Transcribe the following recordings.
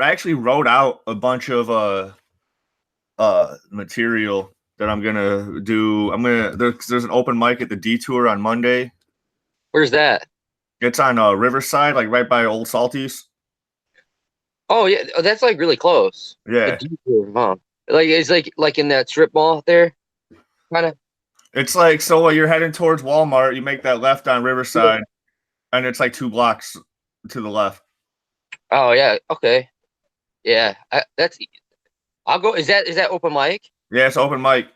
actually wrote out a bunch of material that I'm gonna do. There's an open mic at the Detour on Monday. Where's that? It's on Riverside, like right by Old Salties. Oh yeah, that's like really close. The Yeah, detour, huh? Like it's like in that strip mall there, kind of. it's like so while you're heading towards Walmart, you make that left on Riverside, and it's like 2 blocks to the left. Oh yeah, okay, yeah. That's I'll go. Is that open mic? Yeah, it's open mic.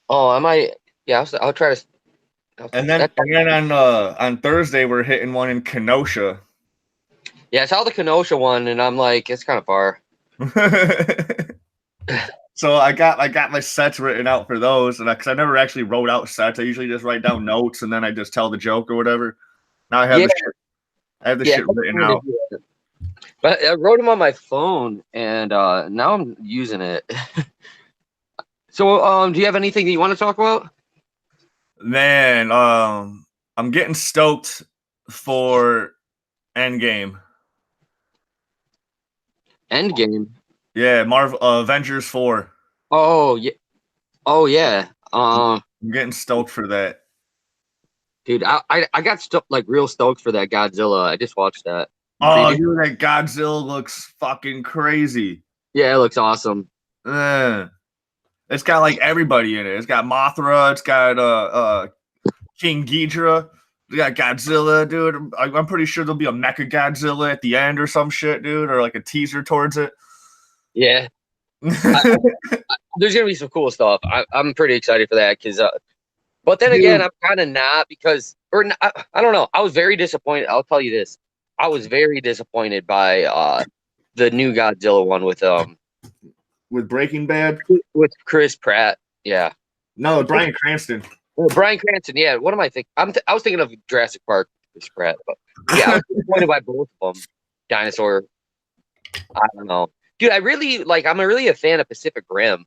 Oh, I might. Yeah, I'll try to. And then That and then on Thursday we're hitting one in Kenosha. yeah, I saw the Kenosha one, and I'm like, it's kind of far. So I got my sets written out for those, and because I never actually wrote out sets, I usually just write down notes and then I just tell the joke or whatever. Now Yeah, I have the yeah. shit written out. But I wrote them on my phone, and now I'm using it. So, do you have anything that you want to talk about? Man, I'm getting stoked for Endgame. Endgame. Yeah, Marvel Avengers 4. Oh yeah. Oh yeah. I'm getting stoked for that. Dude, I got like real stoked for that Godzilla. I just watched that. They Oh, did. dude, that Godzilla looks fucking crazy. Yeah, it looks awesome. Uh, it's got like everybody in it. It's got Mothra. It's got King Ghidorah. We got Godzilla, dude. I'm pretty sure there'll be a Mecha Godzilla at the end or some shit, dude, or like a teaser towards it. Yeah, I, there's gonna be some cool stuff. I'm pretty excited for that because, but then again, Dude, I'm kind of not because, I don't know. I was very disappointed. I'll tell you this. I was very disappointed by the new Godzilla one with Breaking Bad. with Chris Pratt. Yeah, No, Bryan Cranston. Bryan Cranston. Yeah, what am I thinking? I was thinking of Jurassic Park, Chris Pratt. But yeah, I was disappointed by both of them. Dinosaur. I don't know, dude. I really like. I'm really a fan of Pacific Rim.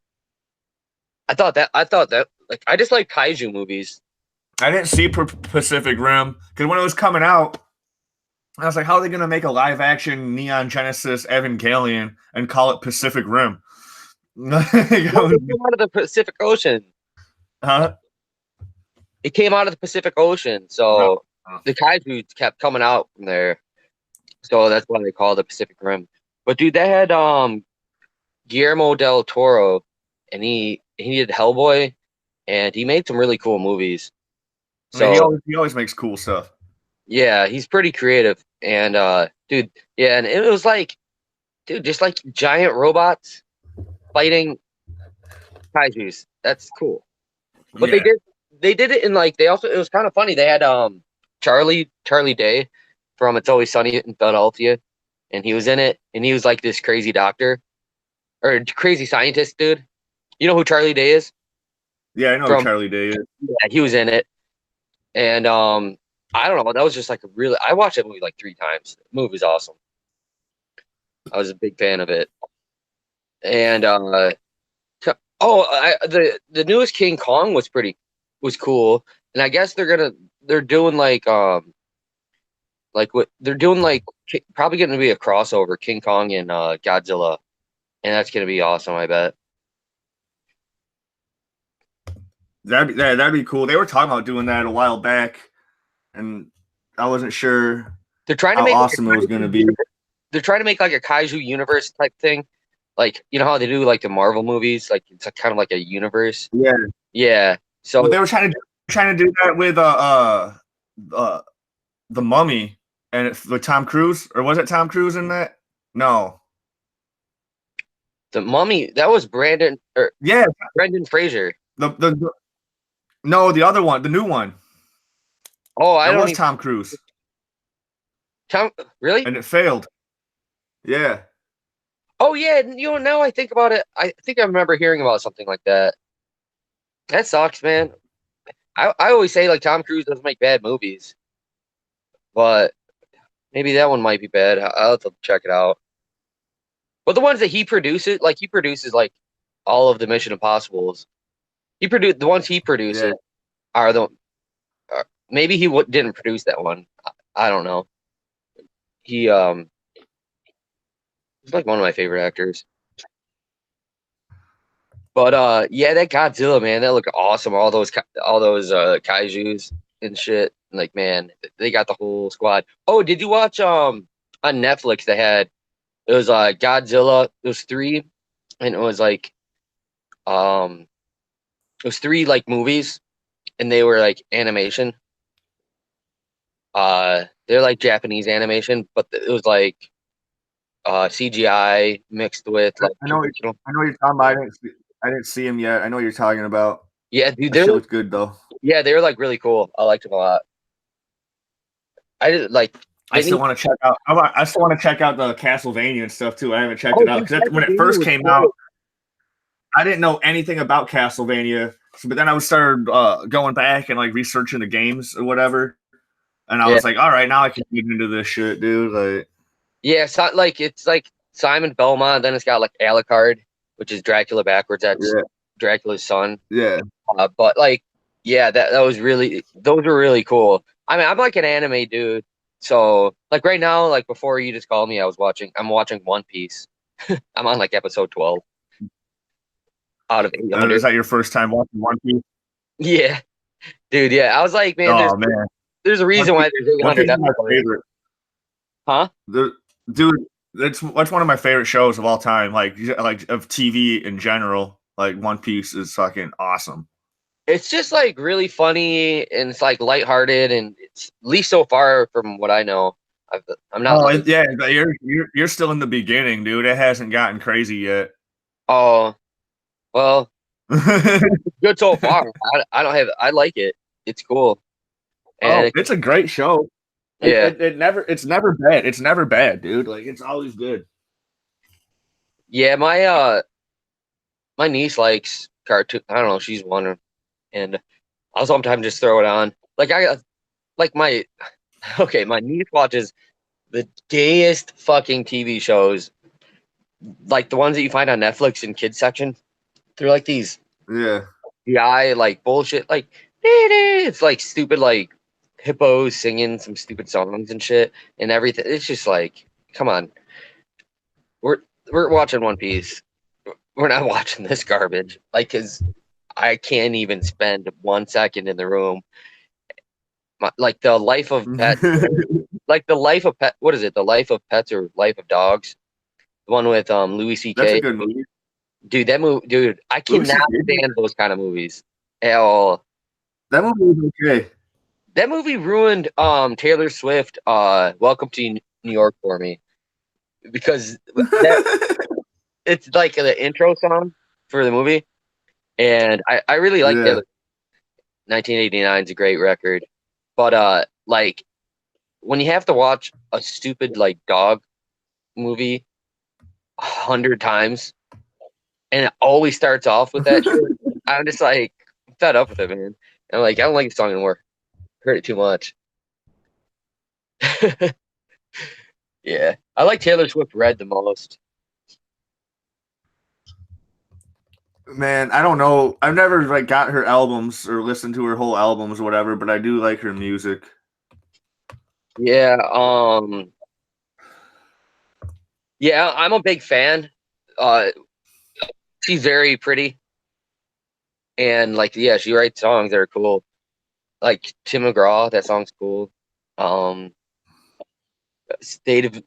I thought that like I just like kaiju movies. I didn't see Pacific Rim because when it was coming out, I was like, how are they going to make a live action Neon Genesis Evangelion and call it Pacific Rim? Well, it came out of the Pacific Ocean. Huh? It came out of the Pacific Ocean, No. so the kaiju kept coming out from there. So that's why they call it the Pacific Rim. But dude, they had Guillermo del Toro, and he did Hellboy, and he made some really cool movies. I mean, So he always makes cool stuff. yeah, he's pretty creative. And dude, yeah, and it was like, dude, just like giant robots fighting kaijus. That's cool. But Yeah. they did it in like they also it was kind of funny. They had Charlie Day from It's Always Sunny in Philadelphia, and he was in it, and he was like this crazy doctor or crazy scientist dude. You know who Charlie Day is? Yeah, I know who From Charlie Day is. yeah, he was in it, and I don't know, that was just like a really I watched that movie like 3 times. The movie was awesome. I was a big fan of it, and the newest King Kong was cool, and I guess they're doing like what they're doing probably going to be a crossover King Kong and Godzilla, and that's going to be awesome. I bet. That'd be cool. They were talking about doing that a while back, and I wasn't sure They're trying to how make awesome it was going to be. they're trying to make like a kaiju universe type thing, like you know how they do like the Marvel movies, like it's kind of like a universe. Yeah. Yeah. Well, So they were trying to do that with uh the Mummy and with Tom Cruise, or was it Tom Cruise in that? No. the Mummy that was Yeah, Brendan Fraser. the no, the other one, the new one. Oh, I That don't was even Tom Cruise, Tom really. and it failed. Yeah. Oh yeah, now I think about it. I think I remember hearing about something like that. That sucks, man. I always say like Tom Cruise doesn't make bad movies, but maybe that one might be bad. I'll have to check it out. But the ones that he produces like all of the Mission Impossibles. The ones he Yeah. produces are the maybe didn't produce that one. I don't know. He He's like one of my favorite actors. But yeah, that Godzilla, man, that looked awesome. All those kaiju's and shit. Like, man, they got the whole squad. Oh, did you watch on Netflix? They had it was Godzilla. It was three, and um it was three like movies, and they were like animation. They're like Japanese animation, but it was like CGI mixed with like I know. traditional. I know what you're talking about. I didn't see him yet. I know what you're talking about. Yeah, dude, That shit looked good though. they were like really cool. I liked them a lot. I did like I didn't still he? want to check out. I still want to check out the Castlevania and stuff too. I haven't checked Oh, it out dude, because when it Castlevania first was came out, cool. I didn't know anything about Castlevania. But then I started going back and like researching the games or whatever, and I Yeah, was like, all right, now I can get into this shit, dude. Like, yeah. So, like it's like Simon Belmont. Then it's got like Alucard, which is Dracula backwards. That's yeah, Dracula's son. yeah. But like, yeah, that was really those were really cool. I mean, I'm like an anime dude, so like right now, like before you just called me, I'm watching One Piece. I'm on like episode 12 out of Is 800. that your first time watching One Piece? Yeah, dude. Yeah, I was like, man, Oh man, there's a One reason Piece, why there's One 800 Piece is my episodes, favorite. huh? The dude, that's one of my favorite shows of all time. Like of TV in general. Like One Piece is fucking awesome. It's just like really funny and it's like lighthearted and it's at least so far from what I know. I'm not Oh like, yeah, but you're still in the beginning, dude. It hasn't gotten crazy yet. oh, well, Oh, good so far. I don't have, I like it. It's cool. And it's a great show. yeah, It's never bad. It's never bad, dude. Like it's always good. yeah, my niece likes cartoon. I don't know, she's one and I'll sometimes just throw it on. Like like my, okay, my niece watches the gayest fucking TV shows, like the ones that you find on Netflix in kids section. They're like these Yeah. AI like bullshit, like it's like stupid like hippos singing some stupid songs and shit and everything. It's just like, come on, we're we're watching One Piece. We're not watching this garbage. Like, cause I can't even spend 1 second in the room. Like the life of pet, like the life of pet. What is it? The life of pets or life of dogs? The one with Louis That's a C.K. good movie. Dude, that movie, dude, I Louis cannot C.K. stand those kind of movies at all. That movie was okay. That movie ruined Taylor Swift Welcome to New York for me because that it's like the intro song for the movie and I really like Yeah. that. 1989 is a great record. But like when you have to watch a stupid like dog movie 100 times and it always starts off with that shit, I'm just like fed up with it, man. I'm like, I don't like the song anymore. Heard it too much. Yeah. I like Taylor Swift Red the most. Man, I don't know. I've never like got her albums or listened to her whole albums or whatever, but I do like her music. Yeah, yeah, I'm a big fan. Uh she's very pretty and like yeah, she writes songs that are cool. Like Tim McGraw, that song's cool. Um State of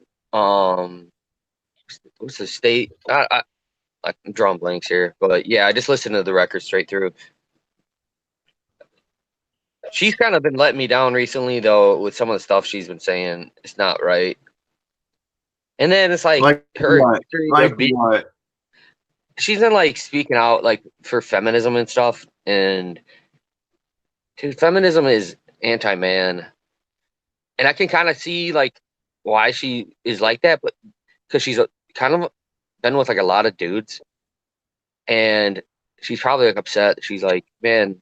what's the state? I'm drawing blanks here, but yeah, I just listened to the record straight through. She's kind of been letting me down recently, though, with some of the stuff she's been saying. It's not right. And then it's like Like her what? history Like of what? she's been like speaking out like for feminism and stuff. And dude, feminism is anti-man, and I can kind of see like why she is like that, but because she's kind of been with like a lot of dudes, and she's probably like upset. She's like, man,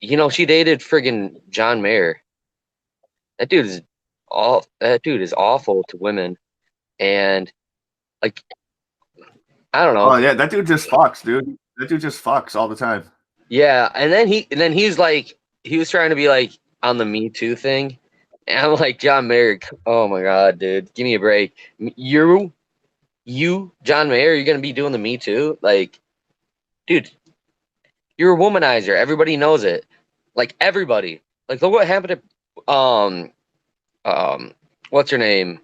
she dated friggin' John Mayer. That dude is that dude is awful to women. And like, I don't Oh know. yeah, that dude just fucks, dude. That dude just fucks all the time. Yeah. And then he's like, he was trying to be like on the Me Too thing. And I'm like, John Mayer, oh my god, dude, give me a break. You, John Mayer, you're gonna be doing the Me Too? Like, dude, you're a womanizer. Everybody knows it. Like everybody. Like, look what happened to um what's her name?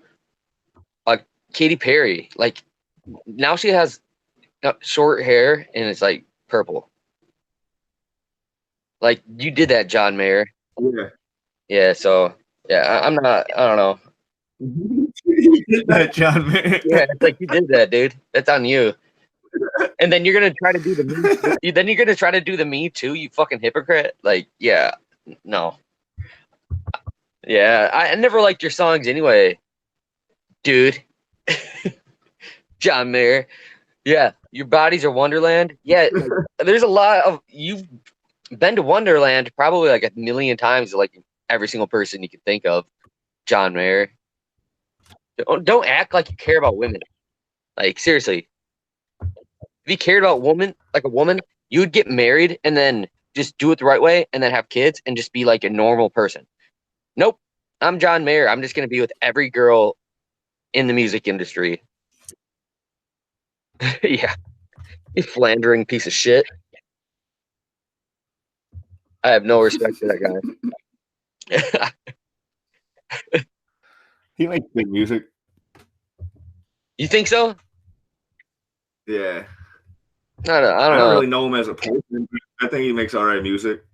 Katy Perry. Like now she has short hair and it's like purple. Like you did that, John Mayer. Yeah. Yeah, so yeah, I'm not. I don't know. You did that, John, man. Yeah, it's like you did that, dude. That's on you. And then you're gonna try to do the me. Then you're gonna try to do the Me Too. You fucking hypocrite. Like, yeah, no. Yeah, I never liked your songs anyway, dude. John Mayer. Yeah, your bodies are Wonderland. Yeah, like, there's a lot of you've been to Wonderland probably like a million times, like every single person you can think of. John Mayer. Don't act like you care about women. Like seriously, if you cared about woman like a woman, you would get married and then just do it the right way and then have kids and just be like a normal person. Nope. I'm John Mayer. I'm just gonna be with every girl in the music industry. Yeah. You philandering piece of shit. I have no respect for that guy. He makes good music. You think so? Yeah. I don't I don't know. really know him as a person. But I think he makes all right music.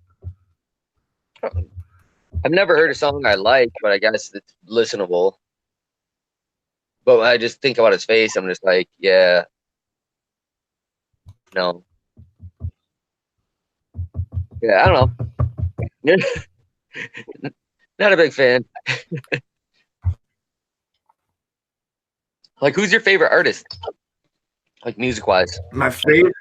I've never heard a song I like, but I guess it's listenable. But I just think about his face. I'm just like, yeah, no. Yeah, I don't know. Not a big fan. Like, who's your favorite artist? Like, music wise? My favorite,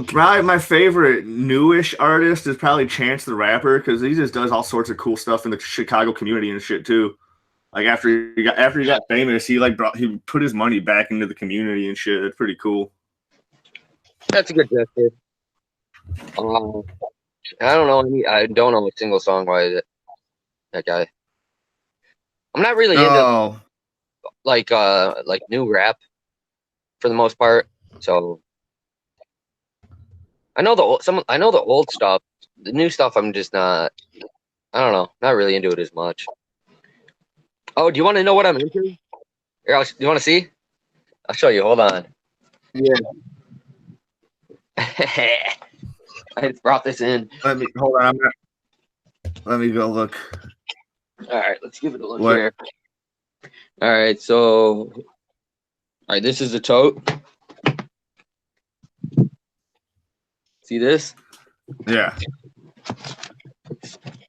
probably my favorite newish artist is probably Chance the Rapper because he just does all sorts of cool stuff in the Chicago community and shit too. Like after he got famous, he put his money back into the community and shit. It's pretty cool. That's a good gesture. I don't know. I don't know a single song by that guy. I'm not really into Oh, like new rap for the most part. So I know I know the old stuff. The new stuff, I'm just not. I don't know. Not really into it as much. Oh, do you want to know what I'm into? Here, do you want to see? I'll show you. Hold on. yeah. I just brought this in. Let me hold on. Let me go look. All right, let's give it a look What? here. All right, so this is the tote. See this? Yeah.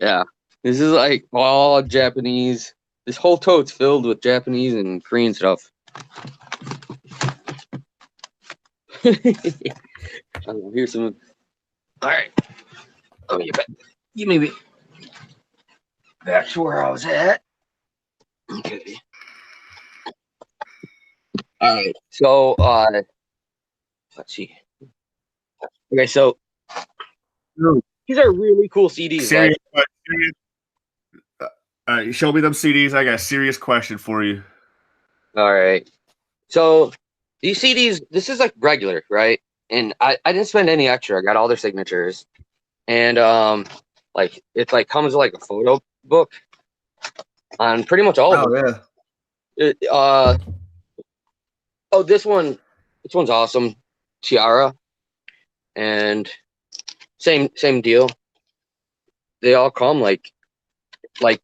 Yeah. This is like all Japanese. This whole tote's filled with Japanese and Korean stuff. Here's some. All right. Oh, you maybe back to where I was at. Okay. All right. So, let's see. Okay, so these are really cool CDs. Serious. All right, show me them CDs. I got a serious question for you. All right. So these CDs, this is like regular, right? And I didn't spend any extra. I got all their signatures. And like it's like comes with like a photo book on pretty much all of them. Yeah. Oh, this one's awesome. Tiara. And same deal. They all come like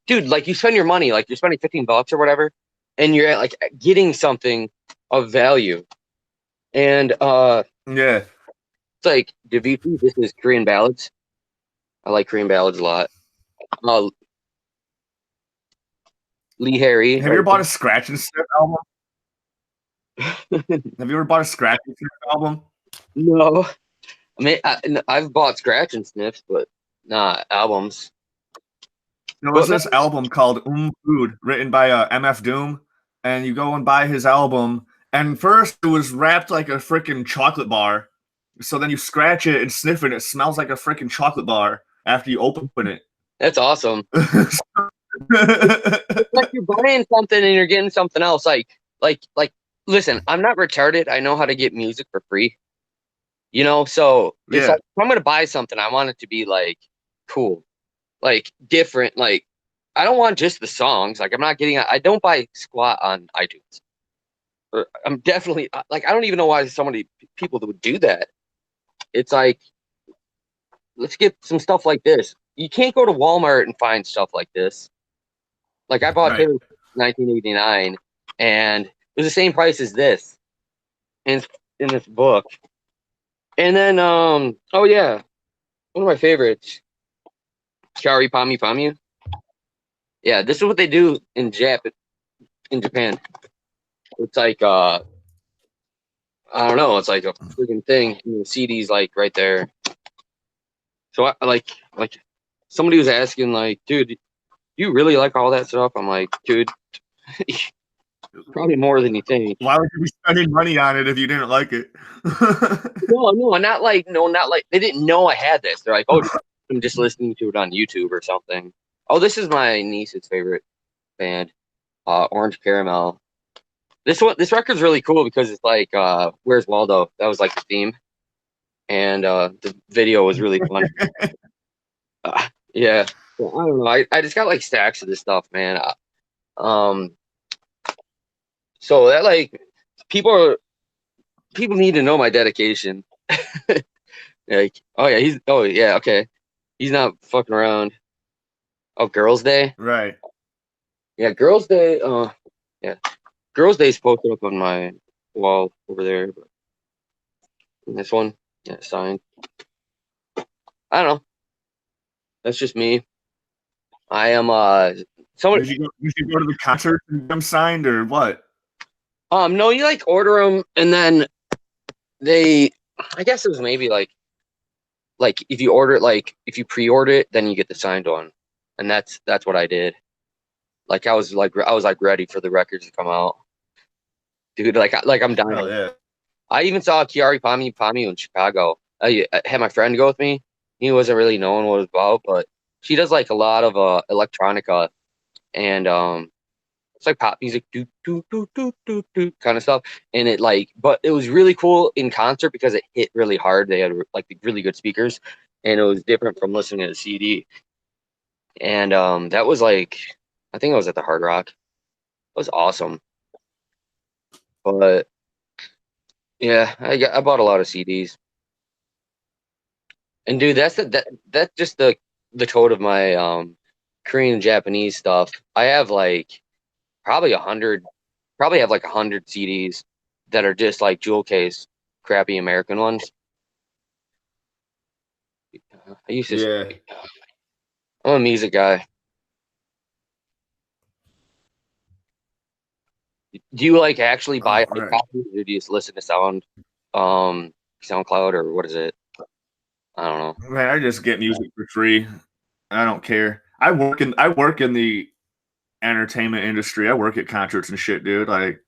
dude, like you spend your money, like you're spending $15 or whatever, and you're like getting something of value. And Yeah. it's like Devipi, this is Korean ballads. I like Korean ballads a lot. Lee Harry. Have you ever bought a Scratch and Sniff album? Have you ever bought a Scratch and Sniff album? No. I mean, I've bought scratch and sniffs, but not albums. There was this album called Food, written by MF Doom, and you go and buy his album, and first it was wrapped like a freaking chocolate bar. So then you scratch it and sniff it, and it smells like a freaking chocolate bar after you open it. That's awesome. It's like you're buying something and you're getting something else. Like. Listen, I'm not retarded. I know how to get music for free. You know, so it's Yeah, like if I'm gonna buy something, I want it to be like cool, like different. Like I don't want just the songs. Like I'm not getting. I don't buy squat on iTunes. I'm definitely like I don't even know why so many people would do that. It's like let's get some stuff like this. You can't go to Walmart and find stuff like this. Like I bought right. Taylor 1989, and it was the same price as this in this book. And then oh yeah, one of my favorites, Chari Pami Pamu. Yeah, this is what they do in Japan. It's like I don't know, it's like a freaking thing. The CD's like right there. So I like somebody was asking like, dude, you really like all that stuff? I'm like, dude, probably more than you think. Why would you be spending money on it if you didn't like it? No, not like they didn't know I had this. They're like, oh, I'm just listening to it on YouTube or something. Oh, this is my niece's favorite band, Orange Caramel. This record's really cool because it's like Where's Waldo? That was like the theme, and the video was really fun. Yeah, well, I don't know. I just got like stacks of this stuff, man. Um, so that like people need to know my dedication. Like, oh yeah, okay, he's not fucking around. Oh, Girls' Day, Right. yeah, Girls' Day. Yeah, Girls' Day's posted up on my wall over there. But this one, yeah, signed. I don't know. That's just me. I am somebody. Did you go to the concert and get them signed or what? No, you like order them and then they. I guess it was maybe like if you order it, like if you pre-order it, then you get the signed one, and that's what I did. Like I was like ready for the records to come out, dude. Like I'm Hell dying. yeah. I even saw Kiari Pami in Chicago. I had my friend go with me. He wasn't really knowing what it was about, but she does like a lot of electronica and it's like pop music, do kind of stuff. And it like, but it was really cool in concert because it hit really hard. They had like really good speakers, and it was different from listening to the CD. And that was like, I think it was at the Hard Rock. It was awesome. But yeah, I bought a lot of CDs. And dude, that's just the code of my Korean and Japanese stuff. I have like probably 100, probably have like 100 CDs that are just like jewel case, crappy American ones. I used to, Yeah. I'm a music guy. Do you like actually buy Oh, hard right. copies, or do you just listen to SoundCloud, or what is it? I don't know. Man, I just get music for free. I don't care. I work in the entertainment industry. I work at concerts and shit, dude. Like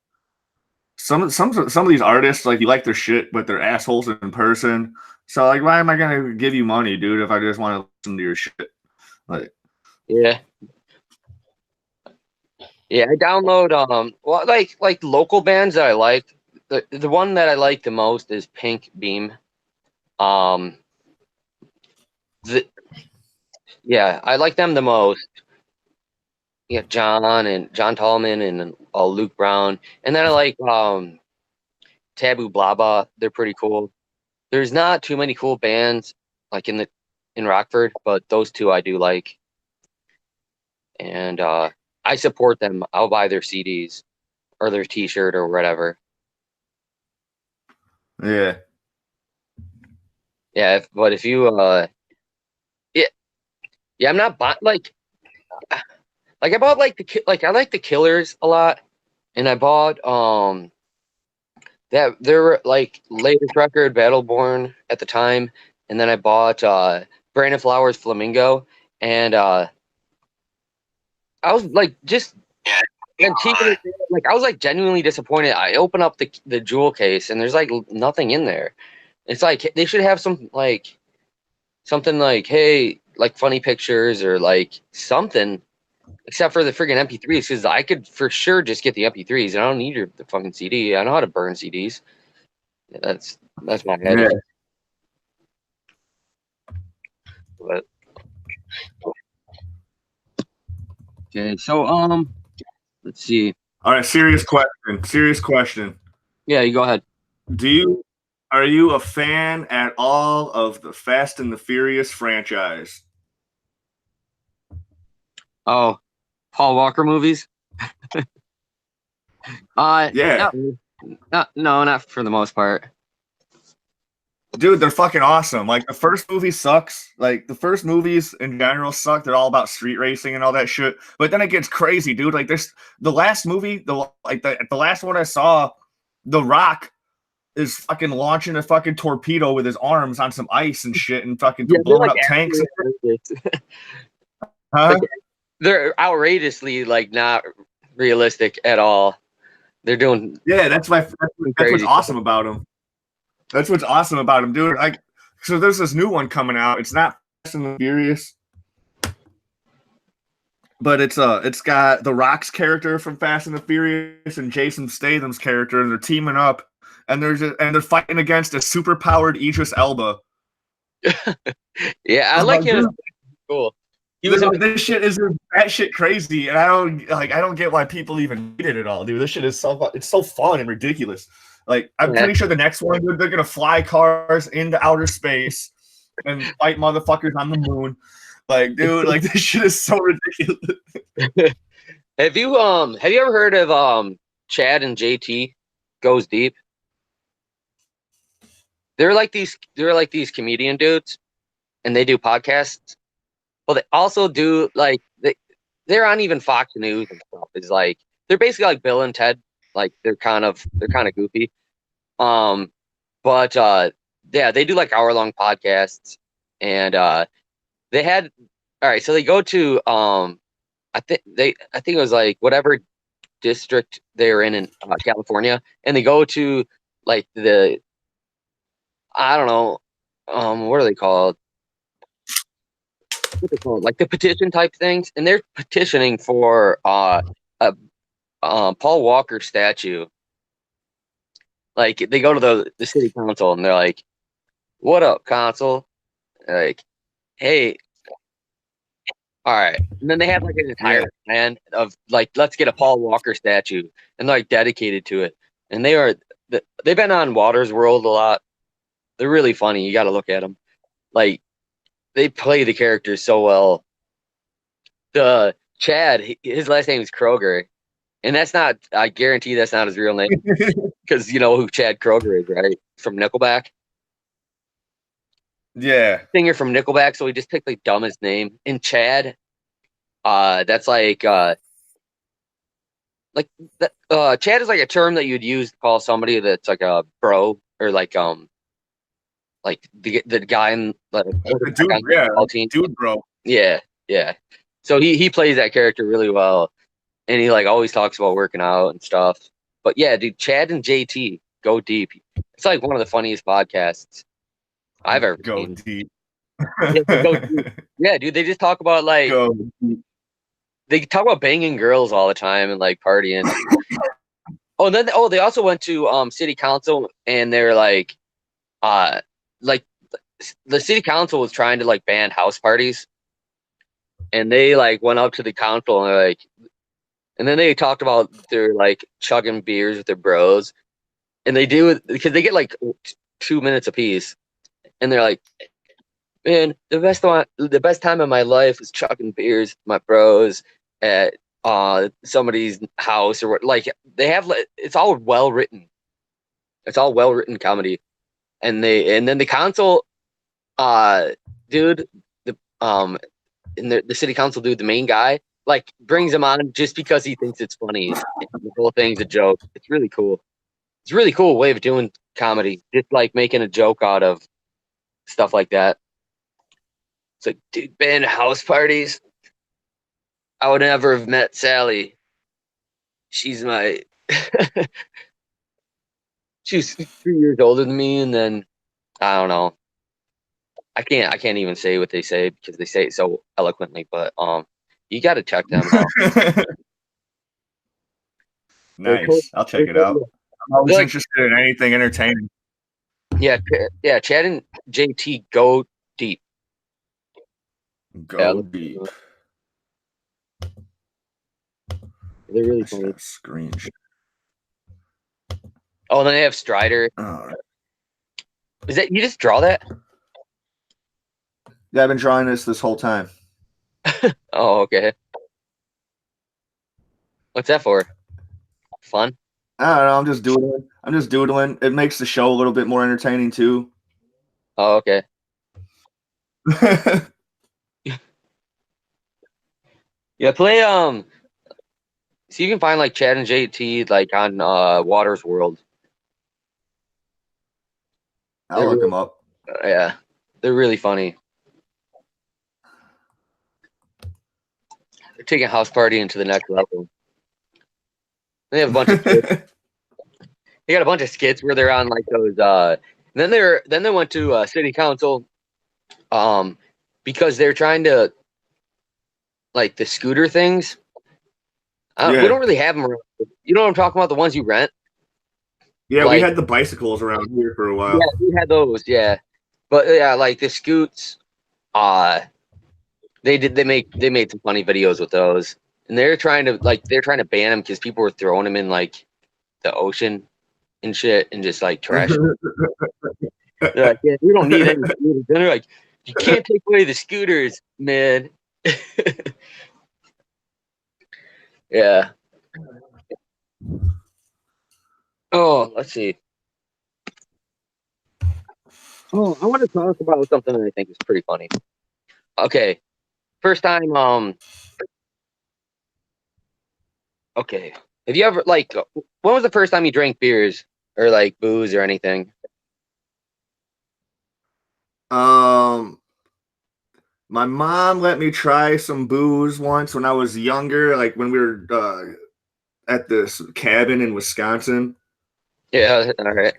some of these artists, like you like their shit, but they're assholes in person. So like, why am I gonna give you money, dude, if I just want to listen to your shit? Like, Yeah, yeah. I download well, like local bands that I like. The one that I like the most is Pink Beam. Um, the, yeah, I like them the most. Yeah, John Tallman and Luke Brown, and then I like Taboo Blaba. They're pretty cool. There's not too many cool bands like in Rockford, but those two I do like, and I support them. I'll buy their CDs or their T-shirt or whatever. yeah, Yeah, but if you yeah, yeah, I'm not like I bought like like I like the Killers a lot, and I bought that their like latest record, Battleborn at the time, and then I bought Brandon Flowers' Flamingo, and I was like just and like I was like genuinely disappointed. I open up the jewel case and there's like nothing in there. It's like they should have some like something like, hey, like funny pictures or like something, except for the friggin' MP3s, because I could for sure just get the MP3s. I don't need the fucking CD. I know how to burn CDs. That's my head. Yeah. But okay, so let's see. All right, serious question. Serious question. Yeah, you go ahead. Do you Are you a fan at all of the Fast and the Furious franchise? Oh, Paul Walker movies? Yeah. Not for the most part. Dude, they're fucking awesome. Like the first movie sucks. Like the first movies in general suck. They're all about street racing and all that shit. But then it gets crazy, dude. Like there's the last movie, the last one I saw, The Rock is fucking launching a fucking torpedo with his arms on some ice and shit and fucking Yeah, they're blowing like up tanks. outrageous. Huh? Like, they're outrageously like not realistic at all. They're doing Yeah, that's what's crazy awesome stuff. about him. That's what's awesome about him, dude. Like, so there's this new one coming out. It's not Fast and the Furious, but it's got The Rock's character from Fast and the Furious and Jason Statham's character, and they're teaming up, and they're fighting against a superpowered Idris Elba. Yeah, I I'm like like, him. dude, Cool. He was in this shit is that shit crazy, and I don't get why people even hate it at all, dude. This shit is it's so fun and ridiculous. Like, I'm yeah. pretty sure the next one, they're gonna fly cars into outer space and fight motherfuckers on the moon. Like, dude, like this shit is so ridiculous. Have you ever heard of Chad and JT Goes Deep? They're like these comedian dudes and they do podcasts. Well, they also do like they're on even Fox News and stuff. It's like they're basically like Bill and Ted. Like they're kind of goofy. Um, but yeah, they do like hour-long podcasts, and they had all right. So they go to I think it was like whatever district they're in California, and they go to like the I don't know what are they called? What they called? Like the petition type things, and they're petitioning for a Paul Walker statue. Like they go to the city council and they're like, "What up, council?" They're like, "Hey, all right." And then they have like an entire Yeah. plan of like, "Let's get a Paul Walker statue," and they're like dedicated to it. And they've been on Waters World a lot. They're really funny. You got to look at them. Like they play the characters so well. The Chad, his last name is Kroger, and that's not. I guarantee that's not his real name because you know who Chad Kroger is, right? From Nickelback. Yeah. Singer from Nickelback, so he just picked the dumbest name. And Chad, that's like Chad is like a term that you'd use to call somebody that's like a bro or like the guy in like The dude, yeah, the team. dude, bro. Yeah, yeah. So he plays that character really well, and he like always talks about working out and stuff. But yeah, dude, Chad and JT go deep. It's like one of the funniest podcasts I've ever Go seen. deep. Yeah, they go deep. Yeah, dude, they just talk about like Go deep. they talk about banging girls all the time and like partying. Oh, and then they also went to city council and they're uh like the city council was trying to like ban house parties and they like went up to the council and they're like and then they talked about their like chugging beers with their bros and they do it because they get like 2 minutes apiece and they're like, man, the best time of my life was chugging beers with my bros at somebody's house or what. Like they have, it's all well written. It's all well written comedy, and then the council, uh, dude, the and the city council dude, the main guy, like brings him on just because he thinks it's funny. The whole thing's a joke. It's really cool. It's a really cool way of doing comedy, just like making a joke out of stuff like that. It's like, dude, band house parties. I would never have met Sally. She's my. She's 3 years older than me, and then I don't know. I can't even say what they say because they say it so eloquently. But you got to check them out. Nice. I'll check it out. I'm They're always like interested in anything entertaining. yeah, yeah. Chad and JT go deep. Yeah, Go deep. they're really I just funny. got a screenshot. Oh, and then they have Strider. All right. Is that you just draw that? Yeah, I've been drawing this whole time. Oh, okay. What's that for? Fun? I don't know. I'm just doodling. I'm just doodling. It makes the show a little bit more entertaining too. Oh, okay. Yeah, play see you can find like Chad and JT like on Waters World. I'll They're look really, them up. yeah, they're really funny. They're taking House Party into the next level. They have a bunch of skits. They got a bunch of skits where they're on like those then they went to city council um because they're trying to like the scooter things. We Yeah. don't really have them around. You know what I'm talking about? The ones you rent? Yeah, we Like, had the bicycles around here for a yeah, while. we had those, yeah. But yeah, like the scoots, uh they made some funny videos with those. And they're trying to ban them because people were throwing them in like the ocean and shit and just like trash. They're like, yeah, we don't need any scooters. And they're like, you can't take away the scooters, man. Yeah. Oh, let's see. Oh, I want to talk about something that I think is pretty funny. Okay. First time, okay. Have you ever like when was the first time you drank beers or like booze or anything? um, my mom let me try some booze once when I was younger, like when we were at this cabin in Wisconsin. Yeah, all right.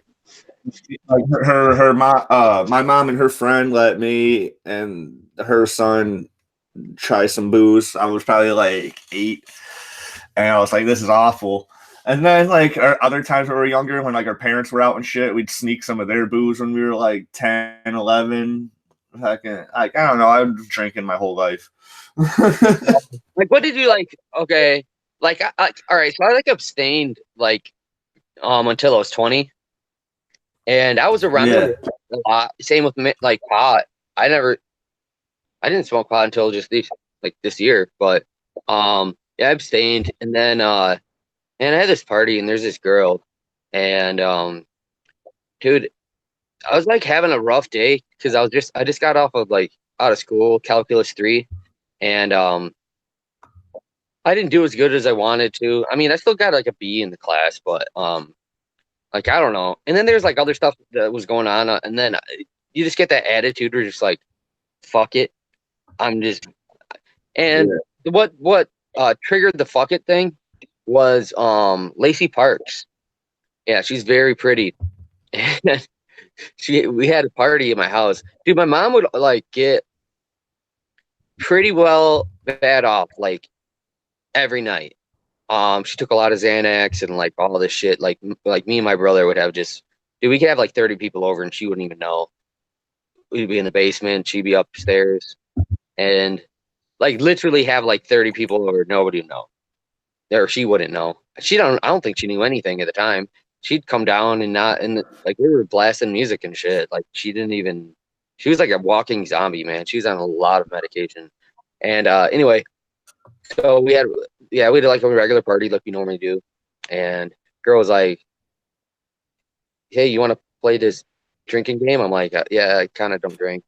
Like her mom, my mom and her friend let me and her son try some booze. I was probably like 8, and I was like, "This is awful." And then like other times when we were younger, when like our parents were out and shit, we'd sneak some of their booze when we were like 10, 11. Like I don't know. I was drinking my whole life. Like, what did you like? Okay, like, all right. So I like abstained like until I was 20, and I was around Yeah. it a lot. Same with like pot. I never, I didn't smoke pot until just this year. But yeah, I abstained, and then and I had this party, and there's this girl, and dude, I was like having a rough day because I just got off of like out of school, calculus 3, and I didn't do as good as I wanted to. I mean, I still got like a B in the class, but like I don't know. And then there's like other stuff that was going on, and then you just get that attitude where you're just like, fuck it, I'm just. And Yeah. what triggered the fuck it thing was Lacey Parks. Yeah, she's very pretty. And we had a party at my house. Dude, my mom would like get pretty well bad off like every night. She took a lot of Xanax and like all this shit. Like me and my brother would have just, dude, we could have like 30 people over and she wouldn't even know. We'd be in the basement, she'd be upstairs, and like literally have like 30 people over. Nobody would know, or she wouldn't know. I don't think she knew anything at the time. She'd come down and not, and like we were blasting music and shit. Like she didn't even, she was like a walking zombie, man. She was on a lot of medication. And anyway, so yeah, we had like a regular party like we normally do. And girl was like, hey, you want to play this drinking game? I'm like, yeah, I kind of don't drink.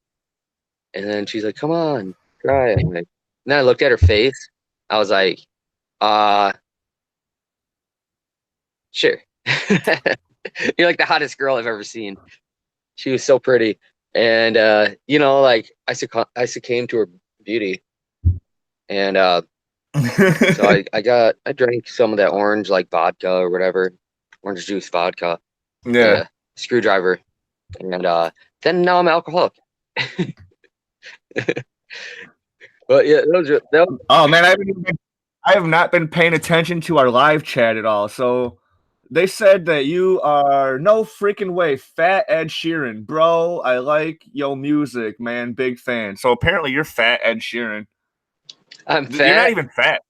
And then she's like, come on, try it. And then I looked at her face. I was like, uh, sure. You're like the hottest girl I've ever seen. She was so pretty. And, you know, like I succumbed to her beauty. And so I drank some of that orange, like vodka or whatever, orange juice vodka. Yeah. Yeah, screwdriver. And then now I'm alcoholic. But yeah, that was, Oh man, I have not been paying attention to our live chat at all. So they said that you are no freaking way fat Ed Sheeran, bro. I like yo music, man. Big fan. So apparently you're fat Ed Sheeran. I'm You're not fat. even fat.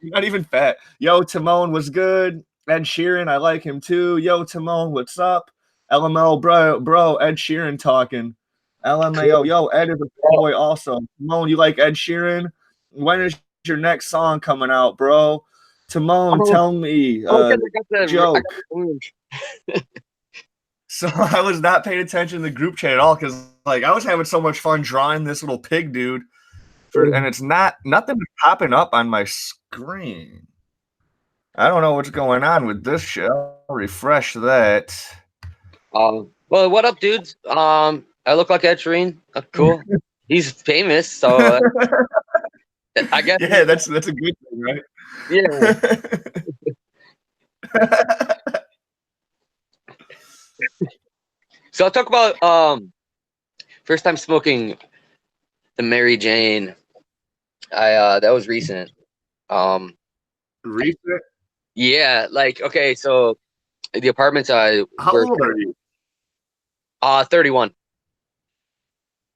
You're not even fat. Yo, Timone was good. Ed Sheeran, I like him too. Yo, Timone, what's up? LML, bro. Ed Sheeran talking. LMAO, yo, Ed is a boy also. Timone, you like Ed Sheeran? When is your next song coming out, bro? Timone, Oh, tell me oh, because I got joke. the wound. So I was not paying attention to the group chat at all because like I was having so much fun drawing this little pig dude and it's nothing popping up on my screen. I don't know what's going on with this shit. I'll refresh that. Well, what up, dudes? I look like Ed Sheeran. Cool. He's famous, so I guess. Yeah, that's a good thing, right? Yeah. So I'll talk about first time smoking the Mary Jane. I that was recent. Um, Recent? yeah, like okay, so the apartments I How were old are you? 31.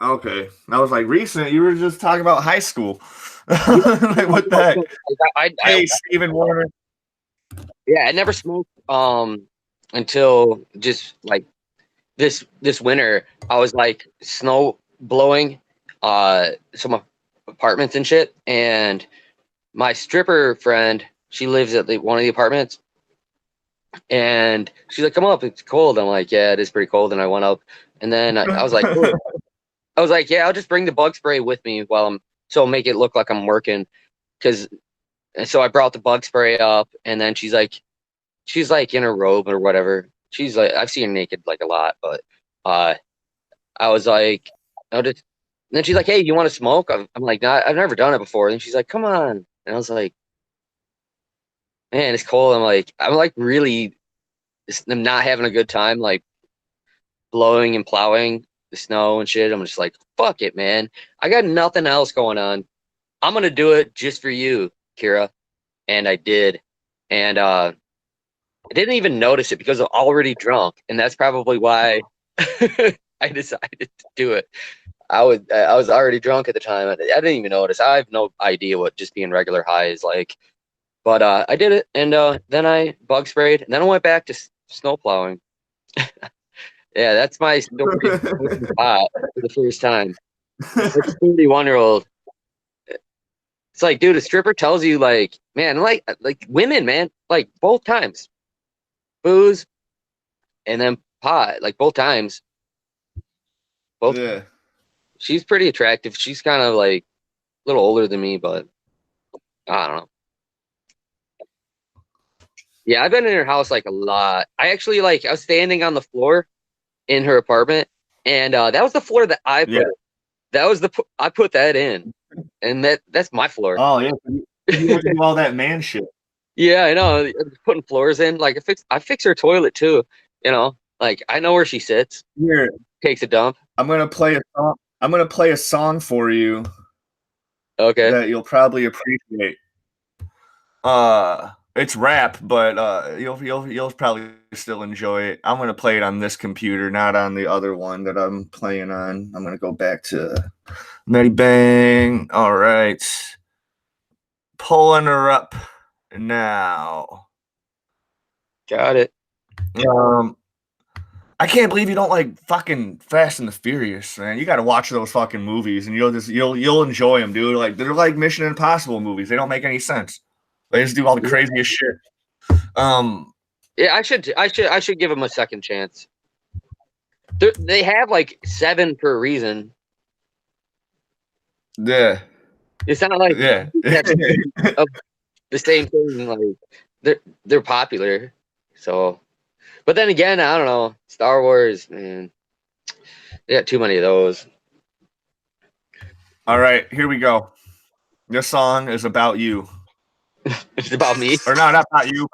Okay. I was like, recent? You were just talking about high school. Yeah, Like, what the heck? I Hey, Stephen Warner. yeah, I never smoked until just like this winter. I was like snow blowing some apartments and shit, and my stripper friend, she lives at one of the apartments, and she's like, "Come up, it's cold." I'm like, "Yeah, it is pretty cold." And I went up, and then I was like, "Cool." I was like, "Yeah, I'll just bring the bug spray with me while so make it look like I'm working." Because so I brought the bug spray up, and then she's like in her robe or whatever. She's like, I've seen her naked like a lot, but uh, I was like, I just, and then she's like, "Hey, you want to smoke?" I'm like, "No, I've never done it before." And she's like, "Come on," and I was like, "Man, it's cold." I'm like really, I'm not having a good time, like blowing and plowing the snow and shit. I'm just like, fuck it, man. I got nothing else going on. I'm gonna do it just for you, Kira. And I did. And I didn't even notice it because I'm already drunk, and that's probably why I decided to do it. I was already drunk at the time. I didn't even notice. I have no idea what just being regular high is like. But I did it, and then I bug sprayed, and then I went back to snow plowing. Yeah, that's my story of smoking pot for the first time. Like 31-year-old. It's like, dude, a stripper tells you like, man, like women, man, like both times, booze and then pot, like both times, both. Yeah. She's pretty attractive. She's kind of like a little older than me, but I don't know. Yeah, I've been in her house like a lot. I actually I was standing on the floor in her apartment, and that was the floor that I Yeah. put. That was I put that in, and that's my floor. Oh, yeah. You want to do all that man shit. Yeah, I know. Putting floors in, like I fix her toilet too. You know, like I know where she sits, Here, takes a dump. I'm gonna play a song. I'm gonna play a song for you Okay, that you'll probably appreciate. It's rap, but you'll probably still enjoy it. I'm gonna play it on this computer, not on the other one that I'm playing on. I'm gonna go back to Medibang. All right, pulling her up now. got it. Um, I can't believe you don't like fucking Fast and the Furious, man. You got to watch those fucking movies, and you'll enjoy them, dude. Like they're like Mission Impossible movies. They don't make any sense. They just do all the craziest shit. Um, Yeah, I should give them a second chance. They have like 7 for a reason. yeah, It's not like yeah. that's of the same thing. Like they're popular. So, but then again, I don't know. Star Wars, man, they got too many of those. All right, here we go. This song is about you, It's about me. or no, not about you.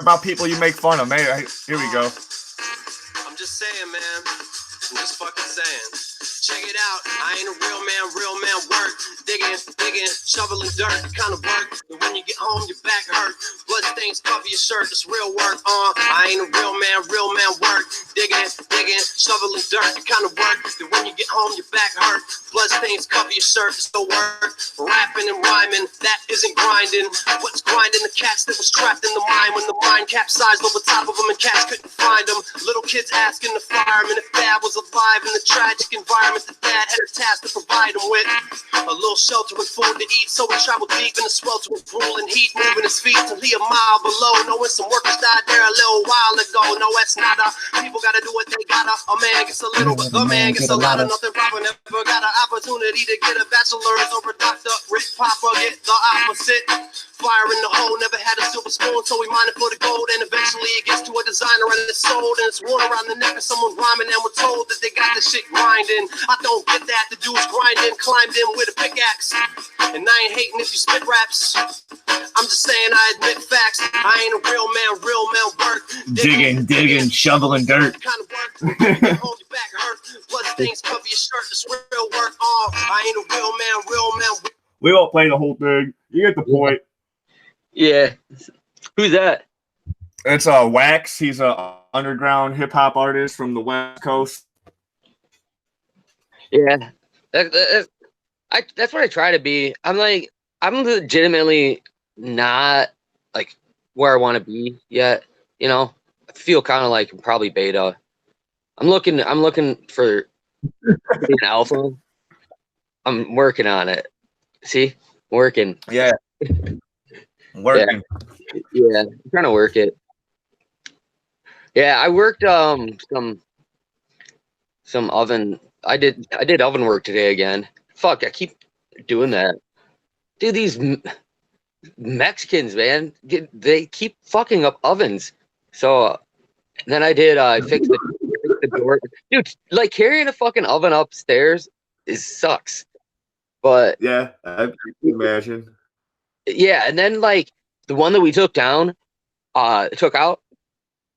About people you make fun of. Man, here we go. I'm just saying, man. I'm just fucking saying. Check it out, I ain't a real man work. Digging, shoveling dirt, the kind of work that when you get home your back hurt. Blood stains cover your shirt, it's real work. I ain't a real man work. Digging, shoveling dirt, the kind of work that when you get home your back hurt. Blood stains cover your shirt, it's the work. Rapping and rhyming, that isn't grinding. What's grinding? The cats that was trapped in the mine when the mine capsized over top of them and cats couldn't find them. Little kids asking the fireman if Dad was alive in the tragic environment that Dad had a task to provide him with. A little shelter with food to eat, so he traveled deep in the swelter with drool and heat, moving his feet till he a mile below, knowing some workers died there a little while ago. No, that's not a, people gotta do what they gotta. A man gets a little, but a man gets a lot of nothing. Proper never got an opportunity to get a bachelor's or a doctor. Rick Papa get the opposite. Fire in the hole, never had a silver spoon, so we mined it for the gold, and eventually it gets to a designer and it's sold, and it's worn around the neck of someone rhyming, and we're told that they got the shit grinding. I don't get that, the dude's grinding, climbed in with a pickaxe, and I ain't hating if you spit raps. I'm just saying I admit facts, I ain't a real man work. Digging, shoveling dirt. Kind of work, hold your back hurt, blood stains cover your shirt, it's real work. I ain't a real man. We won't play the whole thing. You get the point. Yeah. Who's that? It's Wax. He's a underground hip hop artist from the West Coast. Yeah. That's what I try to be. I'm legitimately not like where I want to be yet. You know, I feel kind of like I'm probably beta. I'm looking for an alpha. I'm working on it. See, working. Yeah. Working. Yeah, I'm trying to work it. Yeah, I worked some oven. I did oven work today again. Fuck, I keep doing that. Dude, these Mexicans, man, they keep fucking up ovens. So then I fixed the door. Dude, like carrying a fucking oven upstairs sucks. But yeah, I can imagine. Yeah, and then like the one that we took out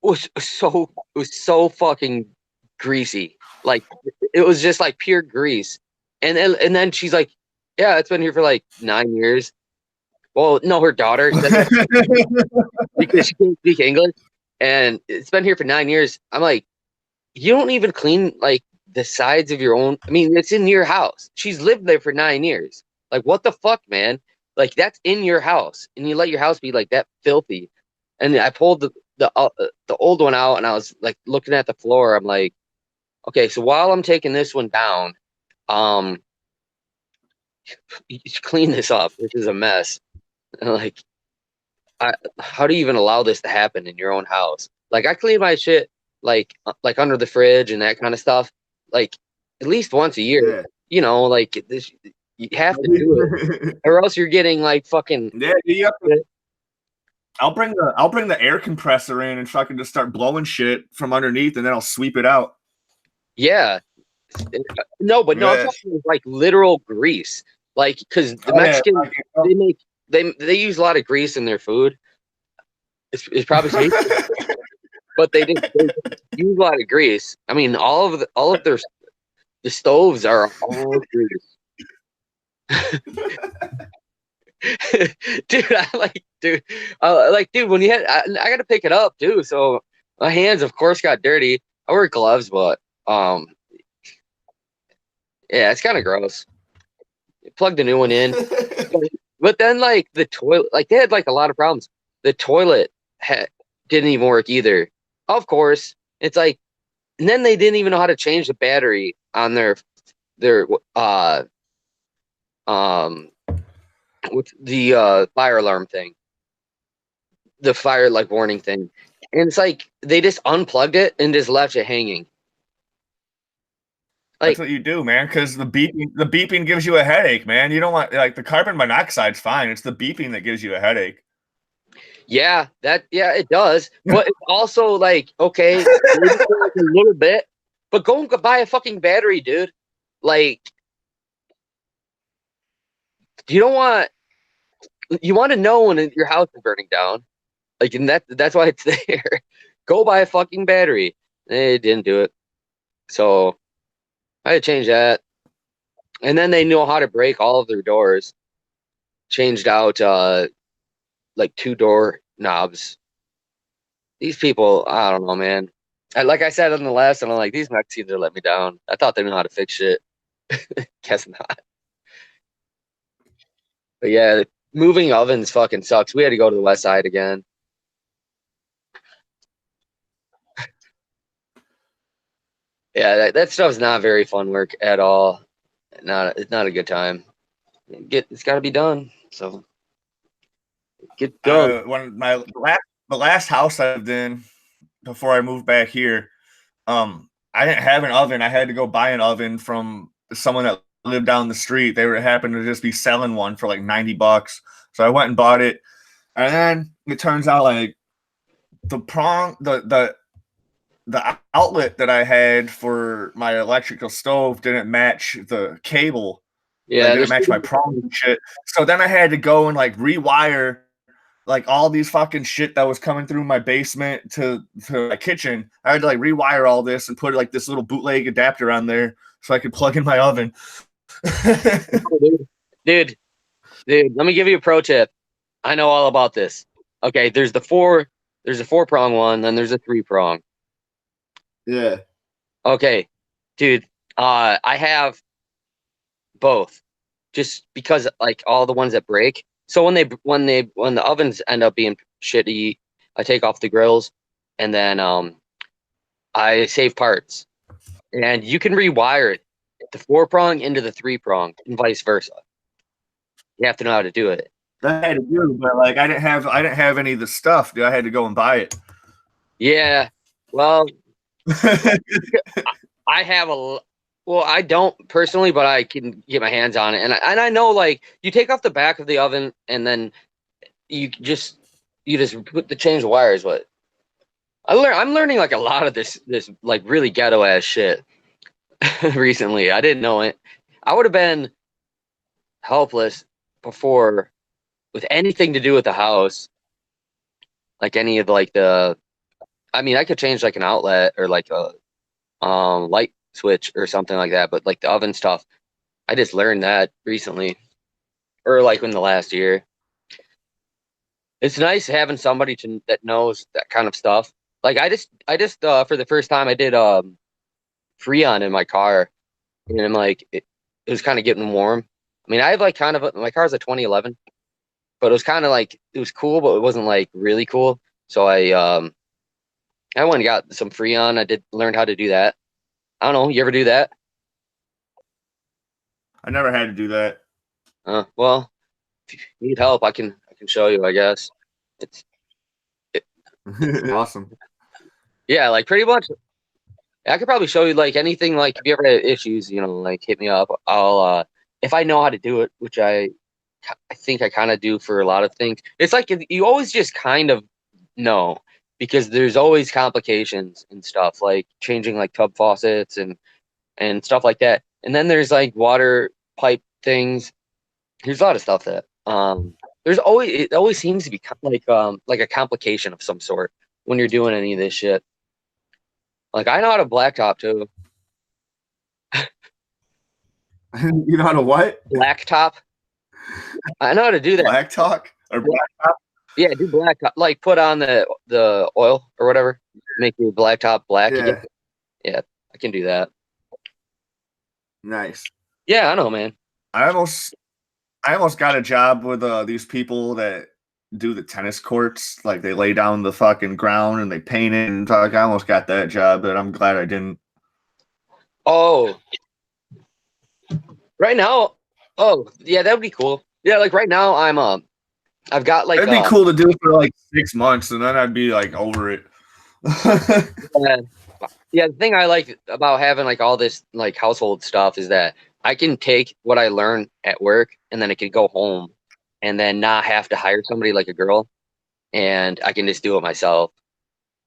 was so fucking greasy. Like it was just like pure grease. And then she's like, yeah, it's been here for like 9 years. Well, no, her daughter said that because she can't speak English, and it's been here for 9 years. I'm like, you don't even clean like the sides of your own. I mean, it's in your house. She's lived there for 9 years. Like, what the fuck, man? Like, that's in your house, and you let your house be like that filthy. And I pulled the old one out, and I was like looking at the floor. I'm like, okay, so while I'm taking this one down, you clean this up. This is a mess. And like, how do you even allow this to happen in your own house? Like, I clean my shit like under the fridge and that kind of stuff, like at least once a year. Yeah. You know, like this, you have to do it, or else you're getting like fucking. Yeah, you have to. I'll bring the air compressor in and fucking just start blowing shit from underneath, and then I'll sweep it out. Yeah. No, I'm talking like literal grease, like because the Mexicans they use a lot of grease in their food. It's probably tasty, but they use a lot of grease. I mean, all of their the stoves are all grease. Dude, when you had, I got to pick it up too. So my hands, of course, got dirty. I wear gloves, but yeah, it's kind of gross. Plug the new one in, but then like the toilet, like they had like a lot of problems. The toilet didn't even work either. Of course, it's like, and then they didn't even know how to change the battery on their with the fire alarm thing, the fire like warning thing, and it's like they just unplugged it and just left it hanging. Like, that's what you do, man, because the beeping gives you a headache, man. You don't want, like, the carbon monoxide's fine. It's the beeping that gives you a headache. Yeah, it does. But it's also like, okay, maybe for like a little bit, but go and buy a fucking battery, dude. Like, you want to know when your house is burning down. Like, and that's why it's there. Go buy a fucking battery. They didn't do it. So I had to change that. And then they know how to break all of their doors. Changed out like 2 door knobs. These people, I don't know, man. Like I said on the last one, I'm like, these Mexicans are let me down. I thought they knew how to fix shit. Guess not. But yeah, moving ovens fucking sucks. We had to go to the west side again. Yeah, that stuff's not very fun work at all. It's not a good time. It's got to be done. So get done. When the last house I lived in before I moved back here, I didn't have an oven. I had to go buy an oven from someone that lived down the street. They were happened to just be selling one for like $90. So I went and bought it. And then it turns out like the outlet that I had for my electrical stove didn't match the cable. Yeah, Like, didn't match my prong and shit. So then I had to go and like rewire like all these fucking shit that was coming through my basement to my kitchen. I had to like rewire all this and put like this little bootleg adapter on there so I could plug in my oven. dude, let me give you a pro tip. I know all about this. Okay, there's a 4-prong one, then there's a 3-prong. Yeah. Okay, dude, I have both, just because like all the ones that break. So when the ovens end up being shitty, I take off the grills, and then I save parts, and you can rewire it, the 4-prong into the 3-prong, and vice versa. You have to know how to do it. That I had to do, but like I didn't have any of the stuff, dude. I had to go and buy it. Yeah, well, I have well, I don't personally, but I can get my hands on it, and I know like you take off the back of the oven, and then you just change the wires. But I'm learning like a lot of this like really ghetto ass shit recently. I didn't know it. I would have been helpless before with anything to do with the house, like any of like I mean, I could change like an outlet or like a light switch or something like that, but like the oven stuff, I just learned that recently, or like in the last year. It's nice having somebody that knows that kind of stuff. Like I just for the first time I did Freon in my car, and I'm like it was kind of getting warm. I mean, I have like kind of my car's a 2011, but it was kind of like it was cool, but it wasn't like really cool. So I went and got some Freon. I did learn how to do that. I don't know. You ever do that? I never had to do that. Well, if you need help, I can show you, I guess. It's Awesome. Yeah, like pretty much. I could probably show you like anything. Like if you ever have issues, like hit me up. I'll if I know how to do it, which I think I kind of do for a lot of things. It's like you always just kind of know, because there's always complications and stuff like changing like tub faucets and stuff like that. And then there's like water pipe things. There's a lot of stuff that it always seems to be like a complication of some sort when you're doing any of this shit. Like I know how to blacktop too. You know how to what? Blacktop. I know how to do that. Black talk or blacktop? Yeah, do blacktop. Like put on the oil or whatever, make your blacktop black Yeah. again. Yeah, I can do that. Nice. Yeah, I know, man. I almost got a job with these people that do the tennis courts. Like they lay down the fucking ground and they paint it and talk. I almost got that job, but I'm glad I didn't. Oh, right now. Oh, yeah, that would be cool. Yeah, like right now, I've got like. It'd be cool to do for like 6 months, and then I'd be like over it. Yeah, the thing I like about having like all this like household stuff is that I can take what I learn at work, and then I can go home and then not have to hire somebody like a girl, and I can just do it myself.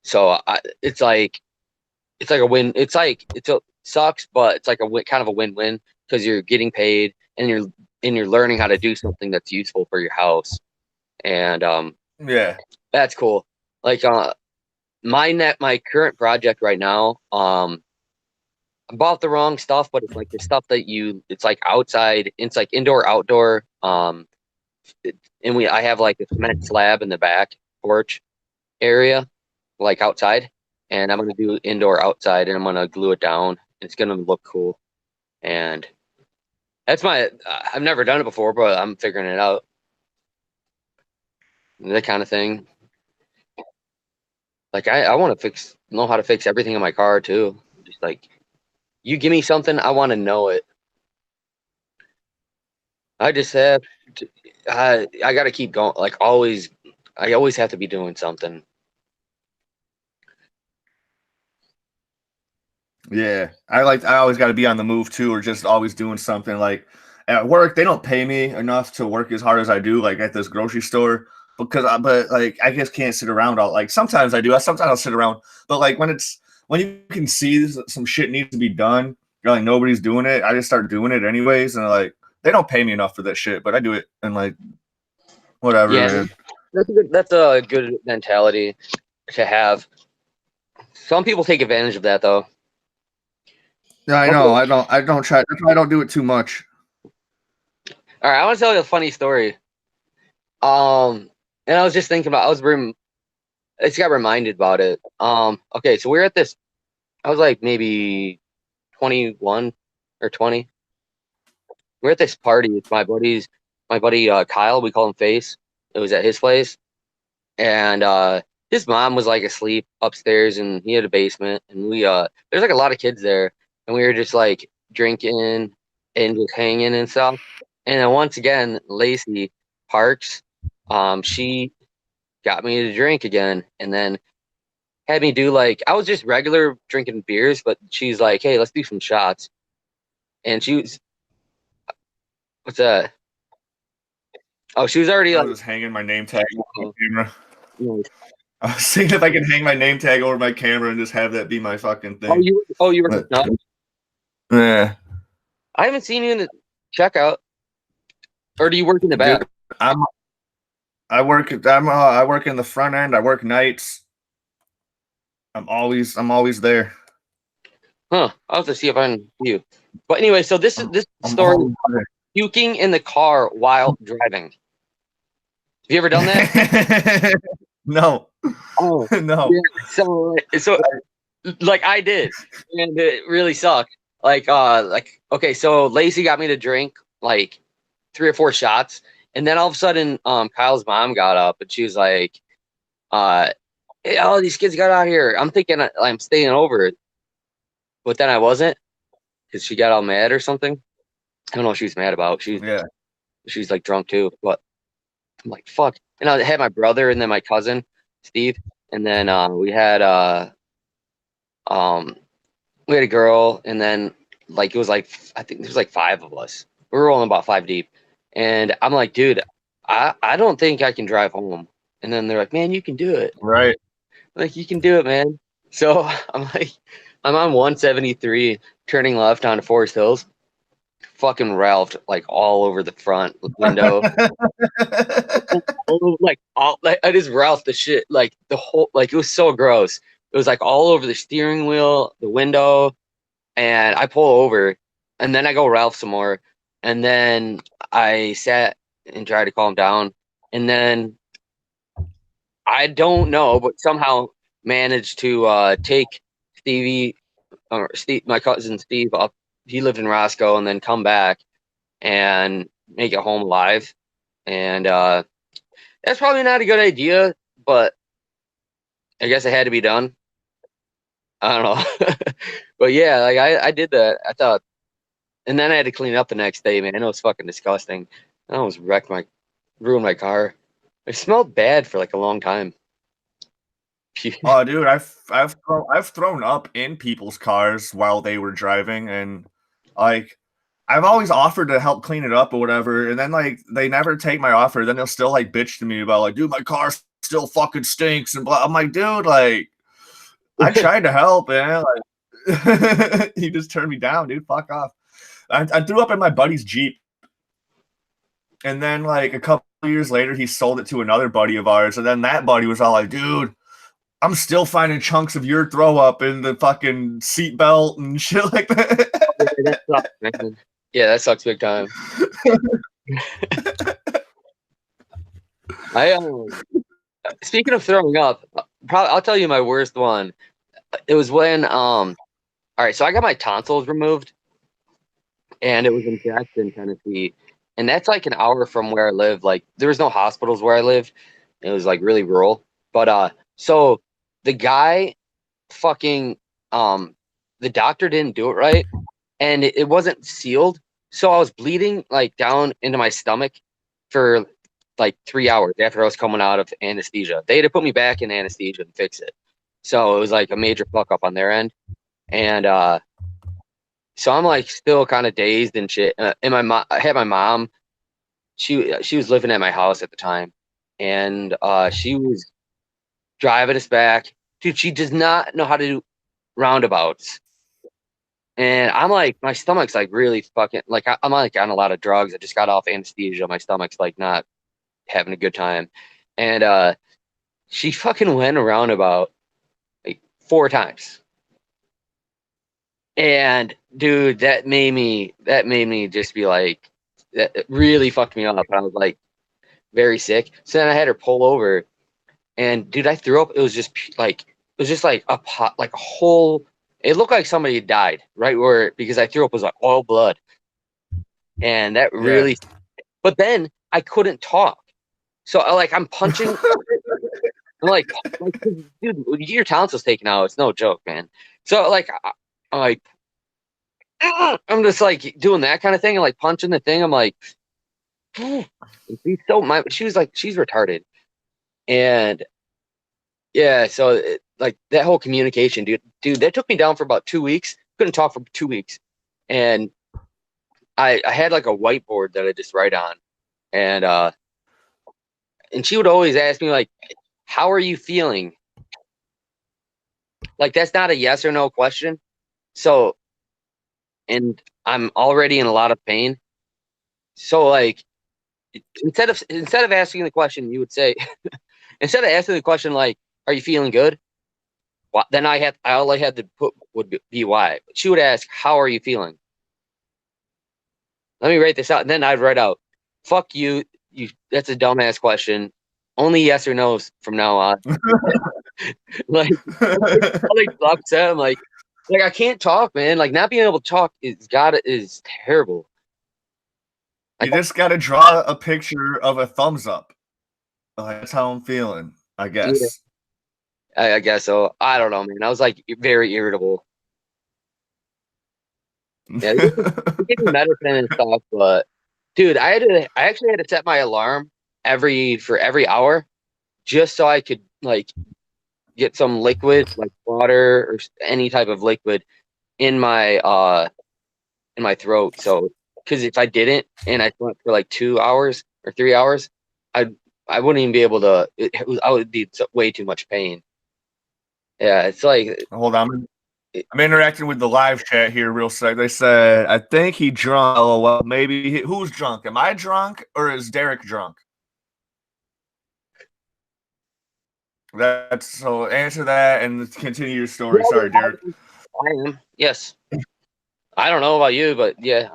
So it's like a win. Sucks, but it's like kind of a win-win, because you're getting paid and you're learning how to do something that's useful for your house, and Yeah. that's cool. Like my current project right now, I bought the wrong stuff, but it's like the stuff that it's like outside, it's like indoor, outdoor. And I have like a cement slab in the back porch area, like outside, and I'm gonna do indoor outside, and I'm gonna glue it down. It's gonna look cool, and that's I've never done it before, but I'm figuring it out. That kind of thing. Like I want to know how to fix everything in my car too. Just like you give me something, I want to know it. I just have to, I got to keep going. Like always, I always have to be doing something. Yeah, I always got to be on the move too, or just always doing something. Like at work, they don't pay me enough to work as hard as I do, like at this grocery store, but like I just can't sit around all. Like sometimes I do, sometimes I'll sit around, but like when you can see some shit needs to be done, you're like nobody's doing it. I just start doing it anyways, and like they don't pay me enough for that shit, but I do it, and like whatever, Yeah, man. that's a good mentality to have. Some people take advantage of that though. Yeah, I know. I don't try. That's why I don't do it too much. All right, I want to tell you a funny story. And I was just thinking about. I just got reminded about it. Okay, so we're at this. I was like maybe 21 or 20. We're at this party with my buddy Kyle. We call him Face. It was at his place, and his mom was like asleep upstairs, and he had a basement, and there's like a lot of kids there, and we were just like drinking and just hanging and stuff. And then once again, Lacey Parks, she got me to drink again, and then had me do like I was just regular drinking beers, but she's like, "Hey, let's do some shots." And she was, what's that? Oh, she was already I like, was just hanging my name tag on my oh, camera. nice. I was seeing if I can hang my name tag over my camera and just have that be my fucking Oh, thing. you were But, no, yeah, I haven't seen you in the checkout, or do you work in the back? dude, I work in the front end. I work nights. I'm always there. Huh? I'll have to see if I can see you. But anyway, so this I'm story always there. puking in the car while driving. Have you ever done that? No, Oh, no. yeah. So like I did, and it really sucked. Like okay, so Lacey got me to drink like 3 or 4 shots, and then all of a sudden, Kyle's mom got up and she was like, "Hey, all these kids got out here." I'm thinking I'm staying over, but then I wasn't because she got all mad or something. I don't know what she was mad about. Yeah. She's like drunk too, but I'm like fuck. And I had my brother and then my cousin Steve, and then um we had a girl, and then like it was like I think there was like 5 of us. We were rolling about 5 deep, and I'm like, dude, I don't think I can drive home. And then they're like, man, you can do it. Right. Like you can do it, man. So I'm like, I'm on 173 turning left onto Forest Hills. Fucking Ralph like all over the front window. Like all like I just Ralph the shit like the whole like it was so gross. It was like all over the steering wheel, the window, and I pull over, and then I go Ralph some more, and then I sat and tried to calm down, and then I don't know, but somehow managed to take Stevie or Steve, my cousin Steve up. He lived in Roscoe, and then come back and make it home alive. And that's probably not a good idea, but I guess it had to be done. I don't know, but yeah, like I did that. I thought, and then I had to clean it up the next day, man. It was fucking disgusting. I almost ruined my car. It smelled bad for like a long time. Oh, dude, I've thrown up in people's cars while they were driving, and like I've always offered to help clean it up or whatever, and then like they never take my offer. Then they'll still like bitch to me about like, dude, my car still fucking stinks, and blah. I'm like, dude, like I tried to help, man. Like he just turned me down, dude. Fuck off. I threw up in my buddy's Jeep, and then like a couple years later, he sold it to another buddy of ours, and then that buddy was all like, dude. I'm still finding chunks of your throw up in the fucking seatbelt and shit like that. That sucks, man. Yeah, that sucks big time. Speaking of throwing up, probably I'll tell you my worst one. It was when all right, so I got my tonsils removed, and it was in Jackson, Tennessee, and that's like an hour from where I live. Like there was no hospitals where I lived. It was like really rural. But so the guy fucking the doctor didn't do it right, and it wasn't sealed. So I was bleeding like down into my stomach for like 3 hours after I was coming out of anesthesia. They had to put me back in anesthesia and fix it. So it was like a major fuck up on their end. And so I'm like still kind of dazed and shit. And I had my mom. She was living at my house at the time, and she was driving us back. Dude, she does not know how to do roundabouts. And I'm like, my stomach's like really fucking like I'm like on a lot of drugs. I just got off anesthesia. My stomach's like not having a good time. And she fucking went around about like 4 times. And dude, that made me just be like, that really fucked me up. I was like very sick. So then I had her pull over, and dude, I threw up. It was just like a pot, like a whole. It looked like somebody had died right where, because I threw up was like all blood, and that really. But then I couldn't talk, so I'm punching. I'm like, dude, when you get your tonsils taken out, it's no joke, man. So I'm like, I'm just like doing that kind of thing and like punching the thing. I'm like, she was like, she's retarded, and yeah, so like that whole communication, dude, that took me down for about 2 weeks. Couldn't talk for 2 weeks, and I had like a whiteboard that I just write on, and she would always ask me like, how are you feeling? Like that's not a yes or no question. So, and I'm already in a lot of pain. So like instead of asking the question, you would say instead of asking the question like, are you feeling good? Well, then all I had to put would be why. She would ask, how are you feeling? Let me write this out. And then I'd write out, fuck you. That's a dumbass question. Only yes or no's from now on. like upset. I'm like I can't talk, man. Like not being able to talk is terrible. You just gotta draw a picture of a thumbs up. That's how I'm feeling, I guess. Yeah, I guess so. I don't know, man. I was like very irritable. Yeah, they give me medicine and stuff, but dude, I actually had to set my alarm for every hour just so I could like get some liquid, like water or any type of liquid in my throat. So, because if I didn't and I went for like 2 hours or 3 hours, I wouldn't even be able to. I would be way too much pain. Yeah, it's like. Hold on. I'm interacting with the live chat here real sec. They said, I think he drunk. LOL. Maybe who's drunk? Am I drunk or is Derek drunk? That's so. Answer that and continue your story. Sorry, Derek. I am. Yes. I don't know about you, but yeah,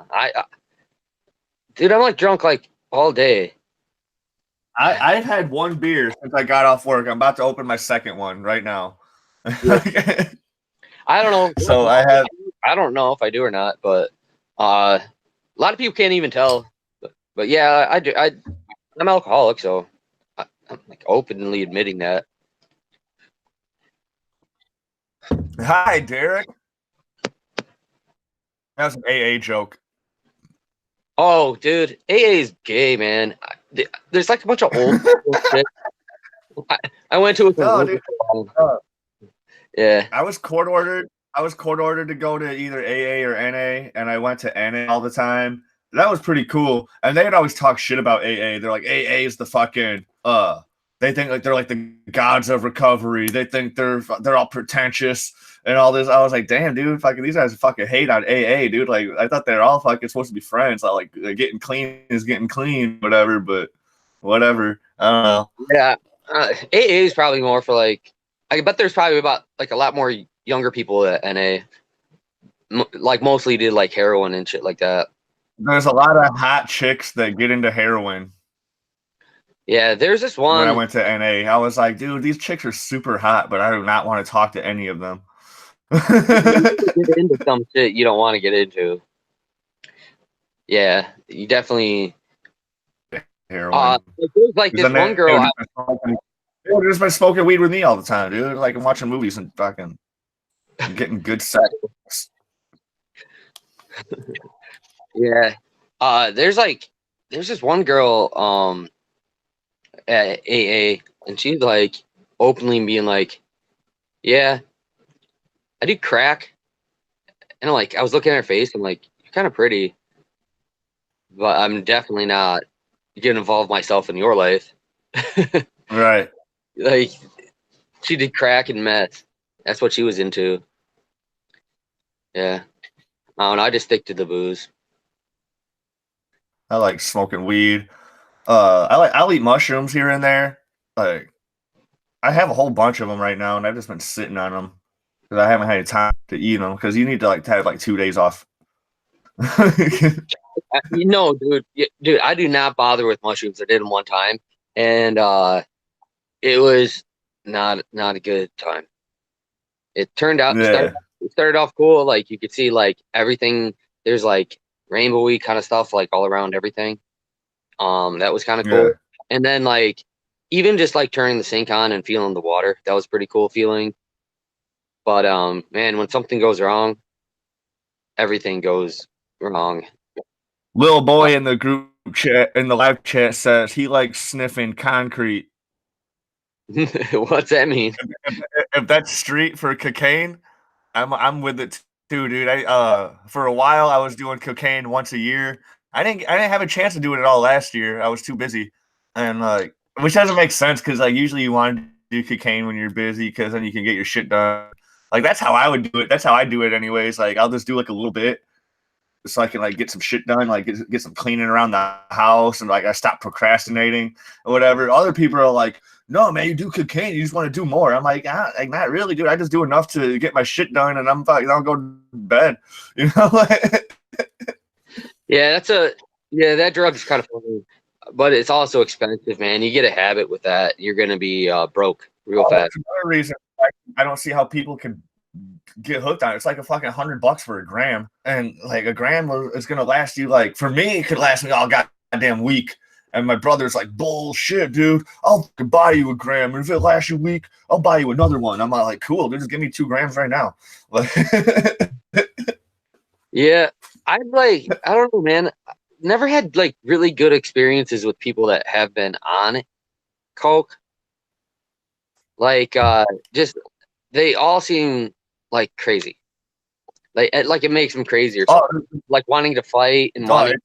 dude, I'm like drunk like all day. I've had one beer since I got off work. I'm about to open my second one right now. I don't know. So I don't know if I do or not, but a lot of people can't even tell. But yeah, I do. I'm alcoholic, so I'm like openly admitting that. Hi, Derek. That was an AA joke. Oh, dude, AA is gay, man. There's like a bunch of old shit. I went to it. Yeah. I was court ordered to go to either AA or NA, and I went to NA all the time. That was pretty cool. And they'd always talk shit about AA. They're like, AA is the fucking they think like they're like the gods of recovery. They think they're all pretentious and all this. I was like, damn, dude, fucking these guys fucking hate on AA, dude. Like I thought they're all fucking supposed to be friends. Like getting clean is getting clean, whatever. But whatever. I don't know. Yeah, AA is probably more for like I bet there's probably about like a lot more younger people at NA, like mostly did like heroin and shit like that. There's a lot of hot chicks that get into heroin. Yeah, there's this When I one. went to NA, I was like, dude, these chicks are super hot, but I do not want to talk to any of them. Get into some shit you don't want to get into. Yeah, you definitely. Heroin. There's like this one girl. They would just been smoking weed with me all the time, dude. Like I'm watching movies and fucking getting good sex. Yeah. There's this one girl at AA, and she's like openly being like, yeah, I do crack. And like I was looking at her face, I'm like, you're kind of pretty, but I'm definitely not gonna involve myself in your life. Right. Like she did crack and meth. That's what she was into. Yeah. I don't know, I just stick to the booze. I like smoking weed. I'll eat mushrooms here and there. Like I have a whole bunch of them right now, and I've just been sitting on them because I haven't had time to eat them. Because you need to like have like 2 days off. No, dude, I do not bother with mushrooms. I did them one time, and it was not a good time. It turned out Yeah. it started off cool. Like you could see like everything. There's like rainbowy kind of stuff like all around everything. That was kind of cool. Yeah. And then like even just like turning the sink on and feeling the water, that was pretty cool feeling. But man, when something goes wrong, everything goes wrong. Little boy in the group chat in the live chat says he likes sniffing concrete. What's that mean? If that's street for cocaine, I'm with it too, dude. I for a while I was doing cocaine once a year. I didn't have a chance to do it at all last year. I was too busy, and like which doesn't make sense because like usually you want to do cocaine when you're busy because then you can get your shit done. Like that's how I would do it. That's how I do it anyways. Like I'll just do like a little bit so I can like get some shit done, like get some cleaning around the house, and like I stop procrastinating or whatever. Other people are like, "No, man, you do cocaine, you just want to do more." I'm like, like not really, dude. I just do enough to get my shit done, and I'm fucking, I'll go to bed. You know? Yeah, that drug is kind of funny, but it's also expensive, man. You get a habit with that, you're gonna be broke real fast. That's another reason I don't see how people can get hooked on it. It's like a fucking $100 for a gram, and like a gram is gonna last you like for me, it could last me all goddamn week. And my brother's like, bullshit, dude. I'll buy you a gram, and if it lasts you a week, I'll buy you another one. I'm like, cool, dude, just give me 2 grams right now. Yeah, I don't know, man. Never had like really good experiences with people that have been on coke. Like, just they all seem like crazy. Like it makes them crazy or something. Like wanting to fight and wanting.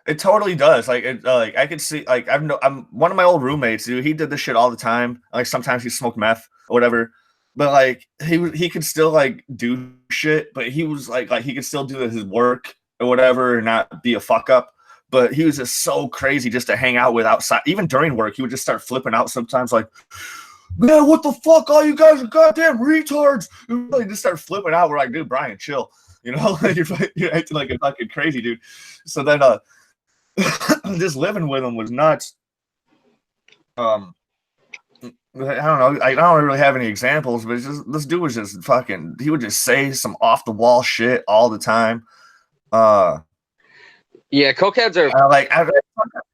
It totally does. Like, like I could see, like I'm one of my old roommates, dude. He did this shit all the time. Like sometimes he smoked meth or whatever, but like he could still like do shit. But he was like he could still do his work or whatever and not be a fuck up. But he was just so crazy just to hang out with outside. Even during work, he would just start flipping out sometimes. Like, man, what the fuck? All you guys are goddamn retards. And really just start flipping out. We're like, dude, Brian, chill. You know, you're acting like a fucking crazy dude. So then, just living with him was nuts. I don't know. I don't really have any examples, but it's just this dude was just fucking. He would just say some off the wall shit all the time. Yeah, cokeheads are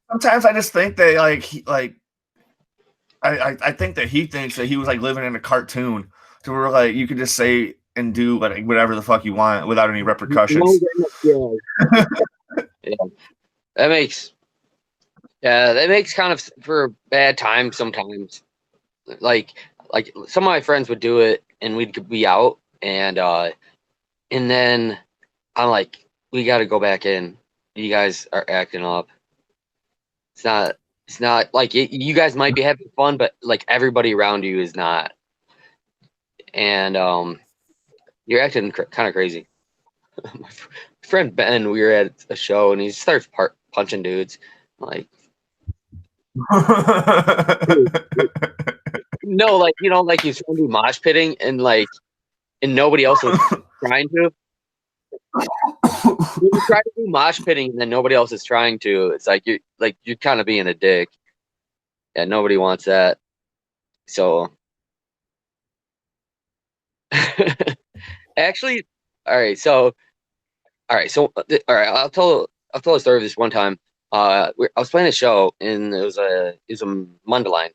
sometimes I just think that I think that he thinks that he was like living in a cartoon, to where like you could just say and do like whatever the fuck you want without any repercussions. Yeah. That makes kind of for bad times sometimes. Like some of my friends would do it and we'd be out and then I'm like, we got to go back in. You guys are acting up. It's not like you guys might be having fun, but like everybody around you is not. And you're acting kind of crazy. My friend Ben, we were at a show and he starts punching dudes. I'm like, No, like like you trying to do mosh pitting and nobody else was trying to. When you try to do mosh pitting and then nobody else is trying to, it's like you're kind of being a dick. Yeah, nobody wants that. So actually, all right. So all right. So all right. I'll tell a story of this one time. I was playing a show and it was a Mundelein,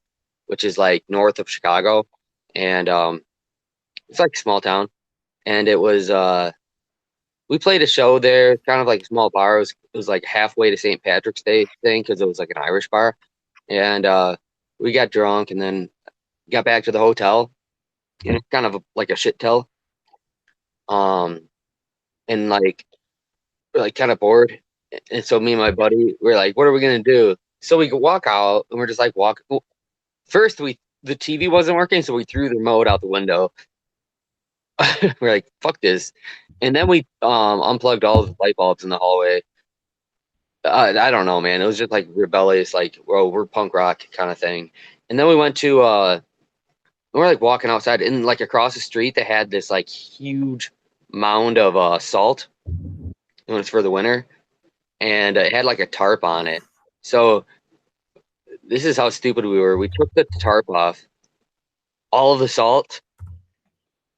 which is like north of Chicago, and it's like a small town, and it was we played a show there, kind of like a small bar. It was like halfway to St. Patrick's Day thing because it was like an Irish bar, and we got drunk and then got back to the hotel, and it's kind of like a shit tell, and like we're like kind of bored, and so me and my buddy we're like, what are we gonna do? So we could walk out, and we're just like walk. First, the TV wasn't working, so we threw the remote out the window. We're like, fuck this. And then we unplugged all the light bulbs in the hallway. I don't know, man. It was just like rebellious, like, well, we're punk rock kind of thing. And then we went to we're like walking outside, and like across the street they had this like huge mound of salt when it's for the winter, and it had like a tarp on it. So this is how stupid we were. We took the tarp off, all of the salt,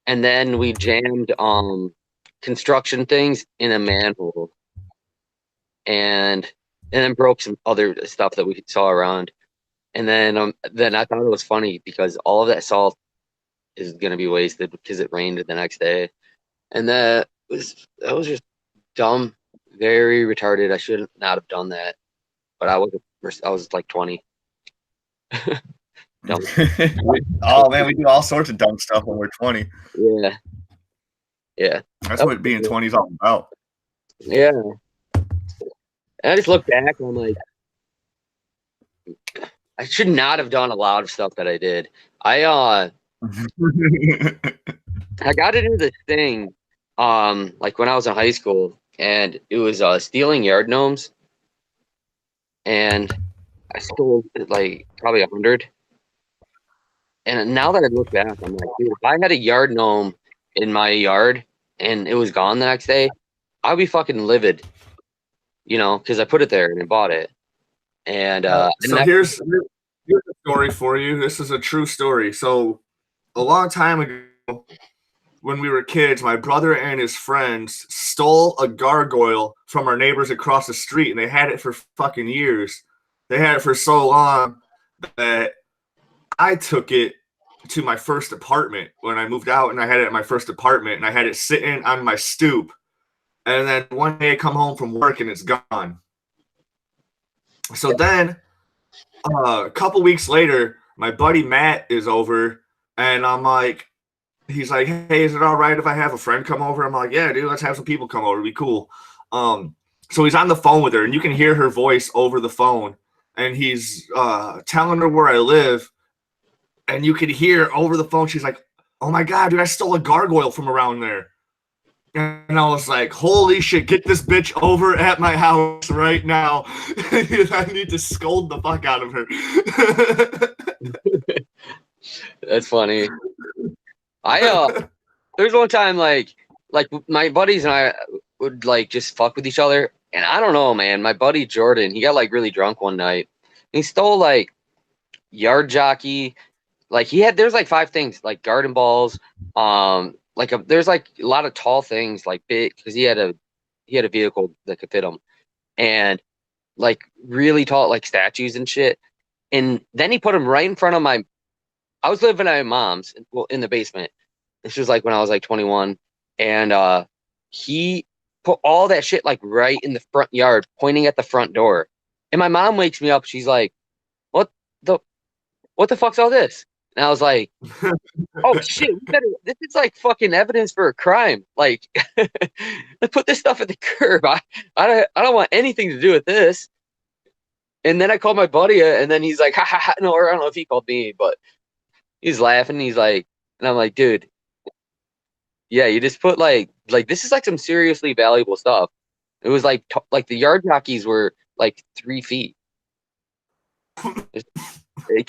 and then we jammed construction things in a manhole, and then broke some other stuff that we saw around. And then I thought it was funny because all of that salt is gonna be wasted because it rained the next day. And that was just dumb, very retarded. I should not have done that. But I was like 20. Dumb. Oh man, we do all sorts of dumb stuff when we're 20. Yeah. Yeah. That's what being 20 is all about. Yeah. And I just look back and I'm like, I should not have done a lot of stuff that I did. I got to do this thing like when I was in high school, and it was stealing yard gnomes, and I stole like probably 100. And now that I look back, I'm like, dude, if I had a yard gnome in my yard and it was gone the next day, I'd be fucking livid, because I put it there and I bought it. And so here's a story for you. This is a true story. So a long time ago, when we were kids, my brother and his friends stole a gargoyle from our neighbors across the street, and they had it for fucking years. They had it for so long that I took it to my first apartment when I moved out, and I had it at my first apartment, and I had it sitting on my stoop. And then one day I come home from work and it's gone. So then a couple weeks later, my buddy Matt is over, and I'm like, he's like, hey, is it all right if I have a friend come over? I'm like, yeah, dude, let's have some people come over. It'd be cool. So he's on the phone with her, and you can hear her voice over the phone, and he's telling her where I live, and you can hear over the phone, she's like, oh my God, dude, I stole a gargoyle from around there. And I was like, holy shit, get this bitch over at my house right now. I need to scold the fuck out of her. That's funny. There's one time like my buddies and I would like just fuck with each other, and I don't know, man. My buddy Jordan, he got like really drunk one night. He stole like yard jockey, like there's like 5 things, like garden balls, there's like a lot of tall things, like big, because he had a vehicle that could fit him, and like really tall like statues and shit. And then he put them right in front of I was living at my mom's, well, in the basement. This was like when I was like 21, and he put all that shit like right in the front yard, pointing at the front door. And my mom wakes me up. She's like, what the fuck's all this? And I was like, oh shit, this is like fucking evidence for a crime. Like, let's put this stuff at the curb. I don't want anything to do with this. And then I called my buddy, and then he's like, ha ha ha. No, or I don't know if he called me, but he's laughing. He's like, and I'm like, dude, yeah, you just put like this is like some seriously valuable stuff. It was like the yard jockeys were like 3 feet.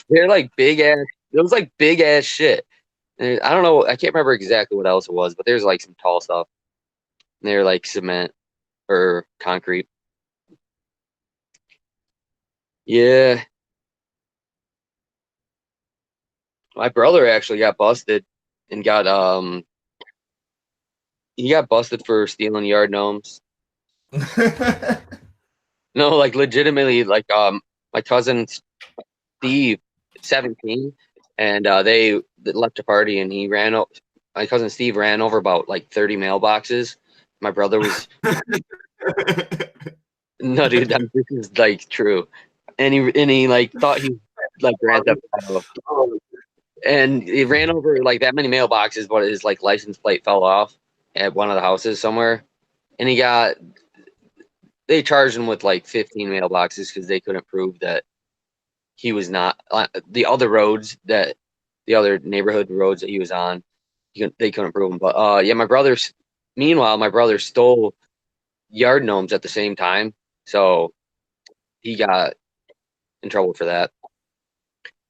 They're like big ass. It was like big ass shit. And I don't know. I can't remember exactly what else it was, but there's like some tall stuff. They're like cement or concrete. Yeah. My brother actually got busted and got he got busted for stealing yard gnomes. No, like legitimately, like my cousin Steve, 17, and they left a party and he ran. My cousin Steve ran over about like 30 mailboxes. My brother was no, dude. This is like true, and he like thought he like Grand Theft Auto, and he ran over like that many mailboxes, but his like license plate fell off at one of the houses somewhere, and they charged him with like 15 mailboxes because they couldn't prove that he was not the other neighborhood roads that he was on. They couldn't prove him. But yeah, meanwhile, my brother stole yard gnomes at the same time, so he got in trouble for that.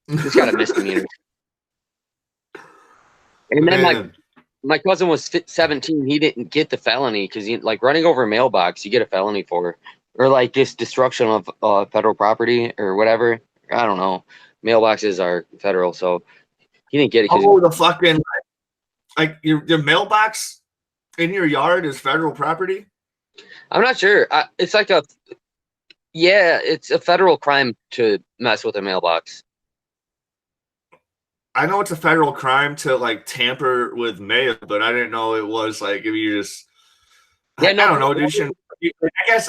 He's got a misdemeanor. And then my cousin was 17. He didn't get the felony because like running over a mailbox, you get a felony for, or like just destruction of federal property or whatever. I don't know. Mailboxes are federal, so he didn't get it. Oh, the fucking like your mailbox in your yard is federal property? I'm not sure. It's like it's a federal crime to mess with a mailbox. I know it's a federal crime to like tamper with mail, but I didn't know it was like if you just. Yeah, I don't know, dude.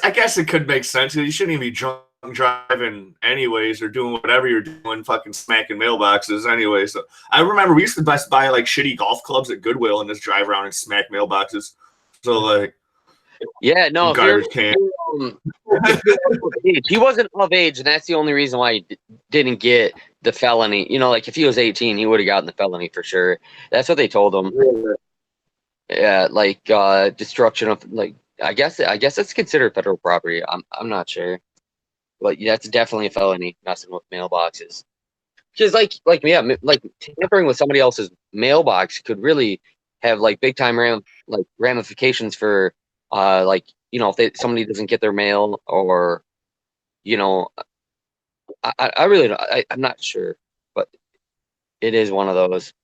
I guess it could make sense. You shouldn't even be drunk driving anyways or doing whatever you're doing, fucking smacking mailboxes anyway. So I remember we used to buy like shitty golf clubs at Goodwill and just drive around and smack mailboxes. So like, yeah, no, garbage can. He wasn't of age, and that's the only reason why he didn't get the felony. You know, like if he was 18, he would have gotten the felony for sure. That's what they told him. Yeah, like destruction of like I guess that's considered federal property. I'm not sure, but that's definitely a felony messing with mailboxes. Because like tampering with somebody else's mailbox could really have like big time ramifications for like if somebody doesn't get their mail or I really don't, I'm not sure, but it is one of those.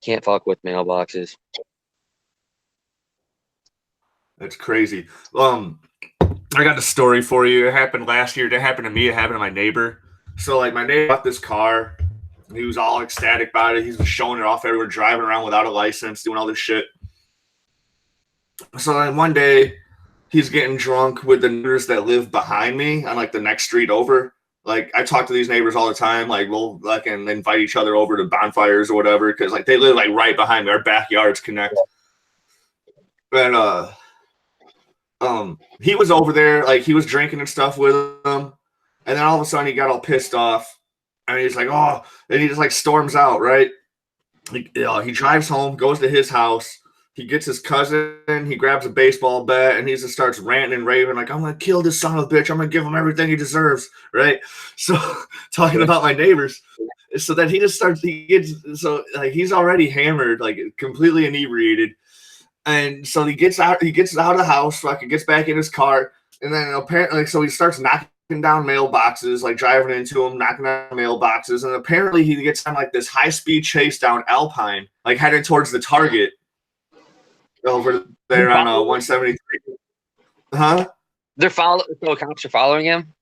Can't fuck with mailboxes. That's crazy. I got a story for you. It happened last year. It happened to me. It happened to my neighbor. So like my neighbor bought this car. He was all ecstatic about it. He was showing it off everywhere, driving around without a license, doing all this shit. So then one day he's getting drunk with the neighbors that live behind me on like the next street over. Like I talk to these neighbors all the time. Like we'll like and invite each other over to bonfires or whatever because like they live like right behind me. Our backyards connect. And he was over there, like he was drinking and stuff with them, and then all of a sudden he got all pissed off, and he's like, "Oh!" And he just like storms out, right? He drives home, goes to his house. He gets his cousin, he grabs a baseball bat, and he just starts ranting and raving, like, "I'm gonna kill this son of a bitch. I'm gonna give him everything he deserves," right? So talking about my neighbors. So then he just starts. He's already hammered, like completely inebriated. And so he gets out of the house, fucking gets back in his car, and then apparently, so he starts knocking down mailboxes, like driving into them, knocking down mailboxes, and apparently he gets on like this high-speed chase down Alpine, like heading towards the Target over there on 173. Huh? So cops are following him?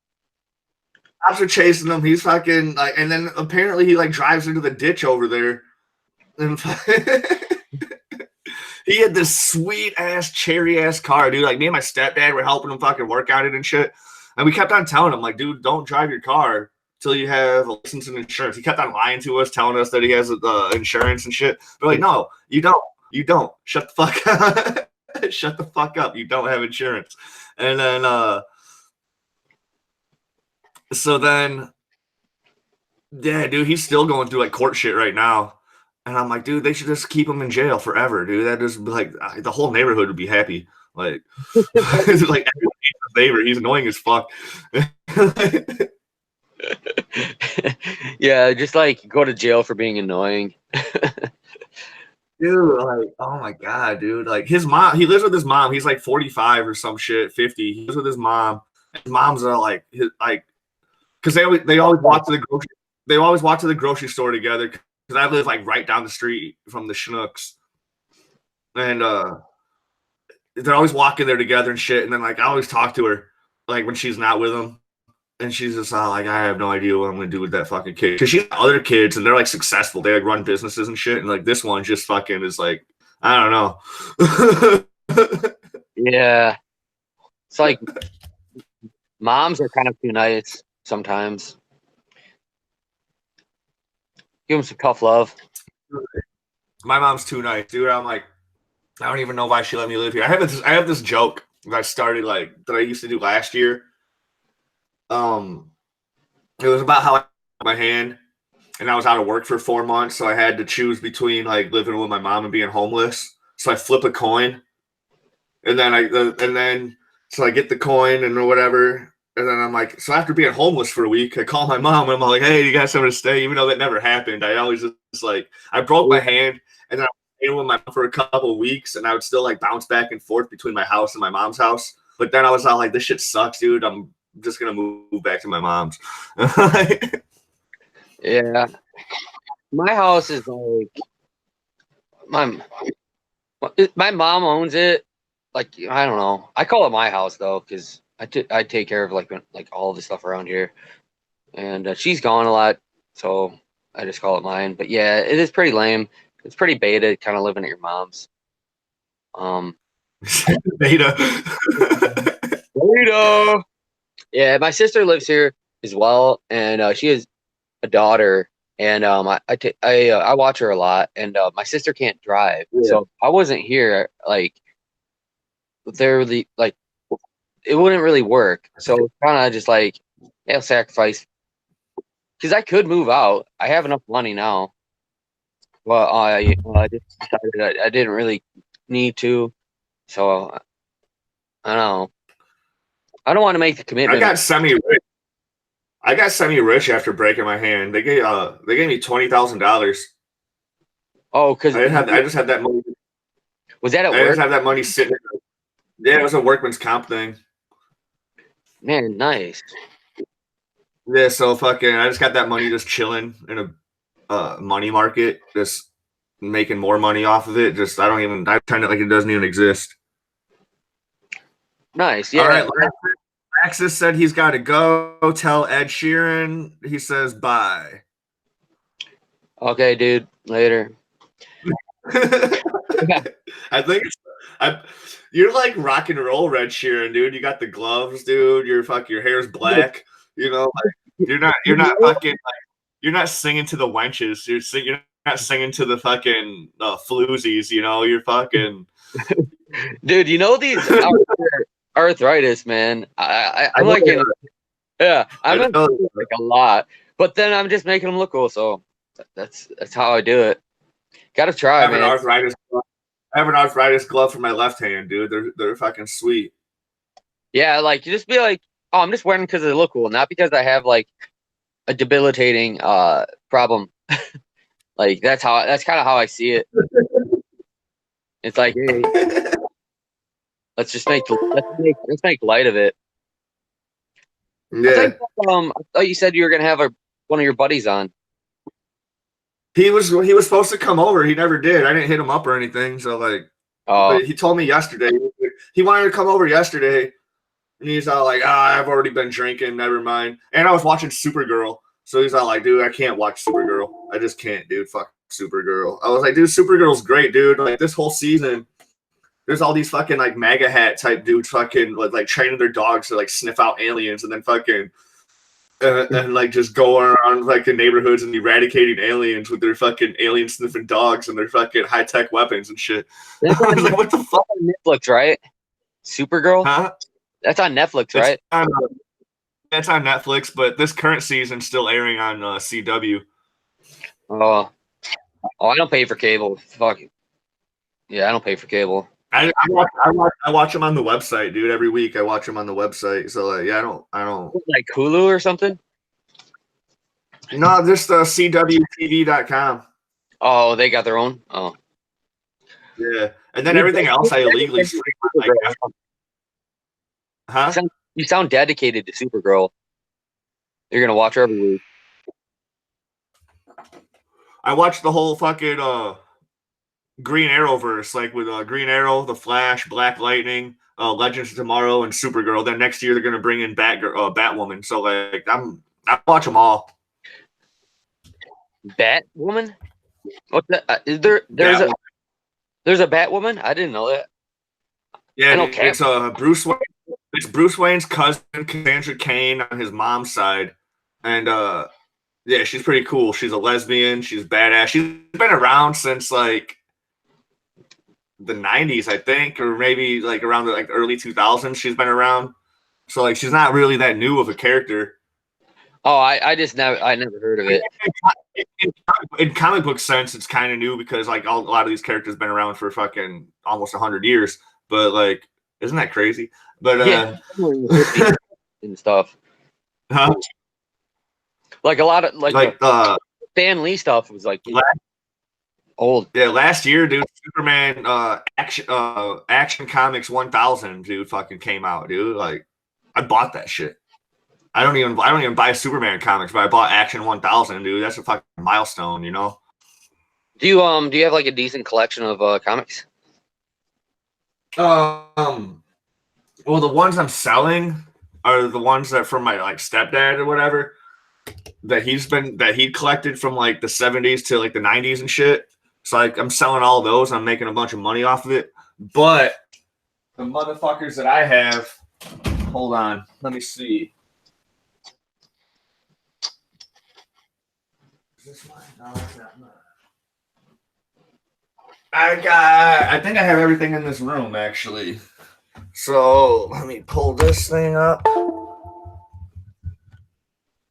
Cops are chasing him. He's fucking like, and then apparently he like drives into the ditch over there, and he had this sweet ass cherry ass car, dude. Like me and my stepdad were helping him fucking work on it and shit. And we kept on telling him, like, dude, don't drive your car till you have a license and insurance. He kept on lying to us, telling us that he has insurance and shit. We're like, no, you don't. You don't. Shut the fuck up. Shut the fuck up. You don't have insurance. And then so then yeah, dude, he's still going through like court shit right now. And I'm like, dude, they should just keep him in jail forever, dude. That is like the whole neighborhood would be happy. Like, like every neighbor, he's annoying as fuck. Yeah, just like go to jail for being annoying. Dude, like, oh my god, dude. Like his mom, he lives with his mom. He's like 45 or some shit, 50. He lives with his mom. His mom's like his like because they always walk to the grocery store together. Because I live like right down the street from the Schnucks, and they're always walking there together and shit. And then like I always talk to her like when she's not with him, and she's just like, I have no idea what I'm gonna do with that fucking kid. Because she's got other kids and they're like successful. They like run businesses and shit. And like this one just fucking is like, I don't know. Yeah, it's like moms are kind of too nice sometimes. Give them some tough love. My mom's too nice, dude. I'm like, I don't even know why she let me live here. I have this joke that I started like that I used to do last year. It was about how I my hand and I was out of work for 4 months, so I had to choose between like living with my mom and being homeless. So I flip a coin, and then so I get the coin and whatever, and then I'm like, so after being homeless for a week, I call my mom and I'm like, hey, you got somewhere to stay? Even though that never happened, I always just like I broke my hand, and then I stayed with my mom for a couple of weeks, and I would still like bounce back and forth between my house and my mom's house. But then I was all like, this shit sucks, dude. I'm just gonna move back to my mom's. Yeah, my house is like my mom owns it. Like I don't know. I call it my house though because I take care of like all the stuff around here, and she's gone a lot, so I just call it mine. But yeah, it is pretty lame. It's pretty beta, kind of living at your mom's. Beta. Beta. Yeah, my sister lives here as well, and she has a daughter, and I watch her a lot, and my sister can't drive, so if I wasn't here, like they're the like it wouldn't really work. So kind of just like I'll sacrifice because I could move out. I have enough money now, but I just decided I didn't really need to. So I don't know. I don't want to make the I commitment. got semi-rich. I got semi-rich after breaking my hand. They gave me $20,000. Oh, because I just had that money. was that at I just work? had that money sitting. Yeah, it was a workman's comp thing. Man, nice. Yeah, so fucking, I just got that money just chilling in a money market, just making more money off of it. Just I pretend it like it doesn't even exist. Nice. Yeah. All right, Laxus said he's got to go. Tell Ed Sheeran. He says bye. Okay, dude. Later. I think you're like rock and roll Red Sheeran, dude. You got the gloves, dude. Your hair's black. You know, like, you're not fucking like you're not singing to the wenches. You're not singing to the fucking floozies. You know, you're fucking. Dude, you know these arthritis, man. I'm like in, yeah, I'm in like a lot, but then I'm just making them look cool. So that's how I do it. Got to try, man. I have an arthritis glove for my left hand, dude. They're fucking sweet. Yeah, like you just be like, oh, I'm just wearing because they look cool, not because I have like a debilitating problem. Like that's kind of how I see it. It's like, hey, let's make light of it. Yeah. I thought you said you were gonna have one of your buddies on. He was supposed to come over. He never did. I didn't hit him up or anything. So like, but he told me yesterday. He wanted to come over yesterday, and he's all like, I've already been drinking. Never mind. And I was watching Supergirl, so he's all like, dude, I can't watch Supergirl. I just can't, dude. Fuck Supergirl. I was like, dude, Supergirl's great, dude. Like this whole season, there's all these fucking like MAGA hat type dudes fucking like training their dogs to like sniff out aliens and then fucking. And like just go around like the neighborhoods and eradicating aliens with their fucking alien sniffing dogs and their fucking high tech weapons and shit. That's I was like, what the fuck? on Netflix, right? Supergirl? Huh? That's on Netflix, right? It's on Netflix, but this current season's still airing on CW. Oh, I don't pay for cable. Fuck. Yeah, I don't pay for cable. I watch them on the website, dude. Every week I watch them on the website. So like, yeah, I don't like Hulu or something. No, just CWTV.com. Oh, they got their own. Oh, Yeah, and then everything else I illegally stream on, like, You huh? sound dedicated to Supergirl. You're gonna watch her every week. I watched the whole fucking Green Arrowverse, like with Green Arrow, The Flash, Black Lightning, Legends of Tomorrow, and Supergirl. Then next year they're gonna bring in Batwoman. So like I watch them all. Batwoman? What's that? Is there's a Batwoman? I didn't know that. Yeah, I know it's Bruce Wayne. It's Bruce Wayne's cousin, Cassandra Cain, on his mom's side, and yeah, she's pretty cool. She's a lesbian. She's badass. She's been around since like the '90s, I think, or maybe like around the like early 2000s. She's been around, so like she's not really that new of a character. Oh, I never heard of it. In comic book sense, it's kind of new because like a lot of these characters been around for fucking almost 100 years. But like, isn't that crazy? But Yeah, and stuff. huh? Like a lot of Like Stan Lee stuff was like last, old. yeah, last year, dude, Superman Action Comics 1000, dude, fucking came out, dude. Like, I bought that shit. I don't even buy Superman comics, but I bought Action 1000, dude. That's a fucking milestone, you know. Do you have like a decent collection of comics? Well, the ones I'm selling are the ones that from my like stepdad or whatever that he collected from like the 70s to like the 90s and shit. So like I'm selling all those and I'm making a bunch of money off of it. But the motherfuckers that I have, hold on, let me see. Is this mine? No, it's not mine. I think I have everything in this room actually. So let me pull this thing up.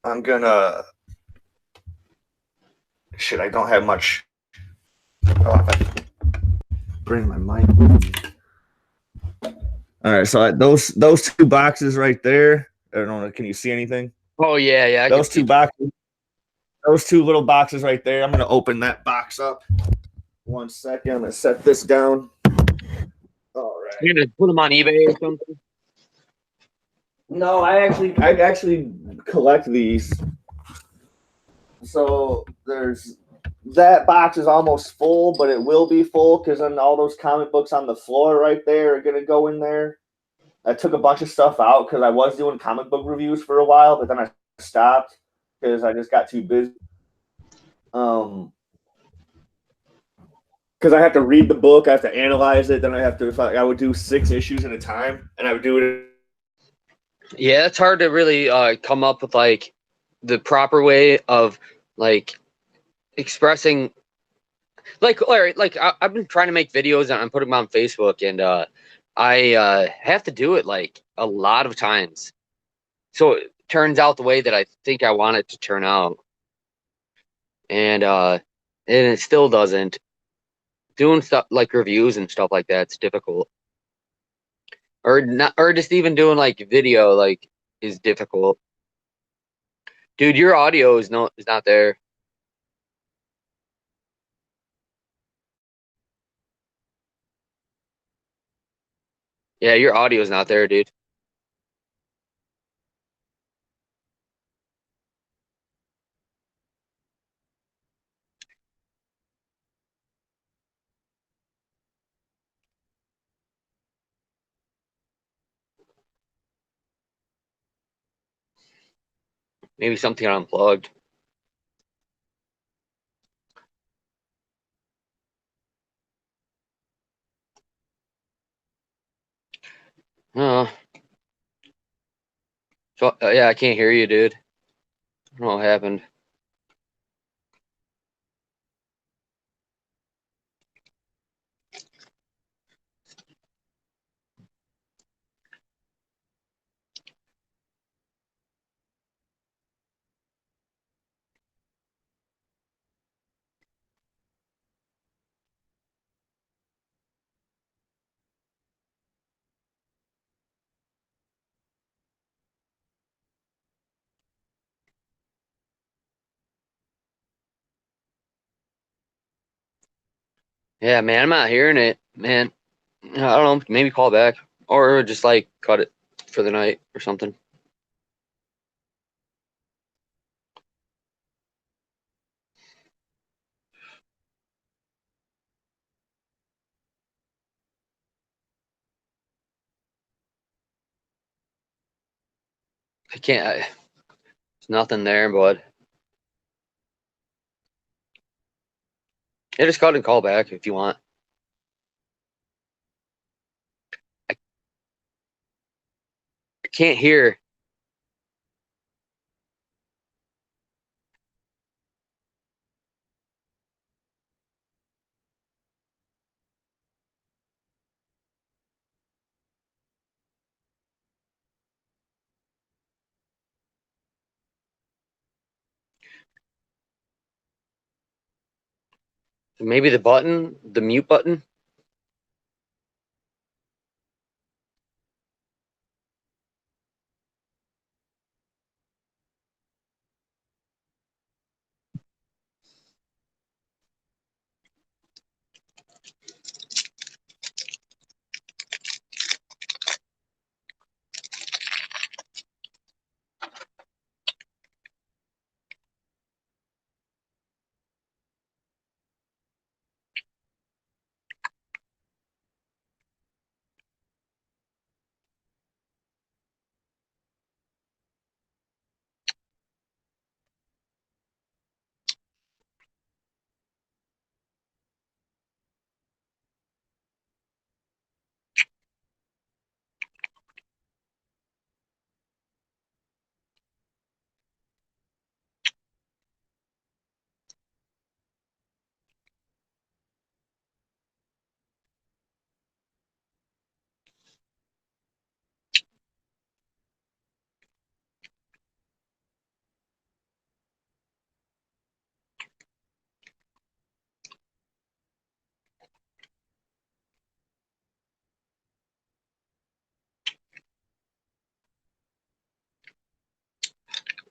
I'm gonna. Shit, I don't have much. Oh, if I bring my mic with me. All right, so those two boxes right there. I don't know. Can you see anything? Oh yeah. Those two boxes. Those two little boxes right there. I'm gonna open that box up. 1 second. I'm gonna set this down. All right. You're gonna put them on eBay or something? No, I actually collect these. So there's that box is almost full, but it will be full because then all those comic books on the floor right there are gonna go in there. I took a bunch of stuff out because I was doing comic book reviews for a while, but then I stopped because I just got too busy. Because I have to read the book, I have to analyze it, then I have to. I would do 6 issues at a time, and I would do it. Yeah, it's hard to really come up with like the proper way of like expressing. Like, all right, like I've been trying to make videos and I'm putting them on Facebook, and I have to do it like a lot of times, so it turns out the way that I think I want it to turn out, and it still doesn't. Doing stuff like reviews and stuff like that's difficult, or not, or just even doing like video like is difficult. Dude, your audio is not there. Yeah, your audio is not there, dude. Maybe something unplugged. Oh, so yeah, I can't hear you, dude. I don't know what happened. Yeah, man, I'm not hearing it, man. I don't know. Maybe call back or just like cut it for the night or something. I can't. There's nothing there, bud. Yeah, just cut and call back if you want. I can't hear. Maybe the button, the mute button.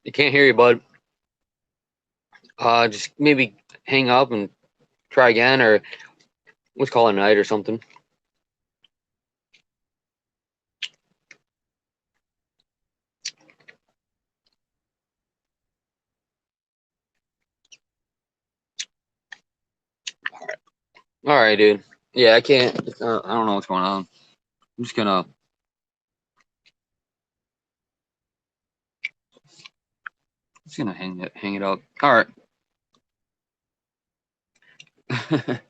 I can't hear you, bud. Just maybe hang up and try again, or let's call it a night or something. All right, dude. Yeah, I can't. I don't know what's going on. I'm just gonna hang it up. All right.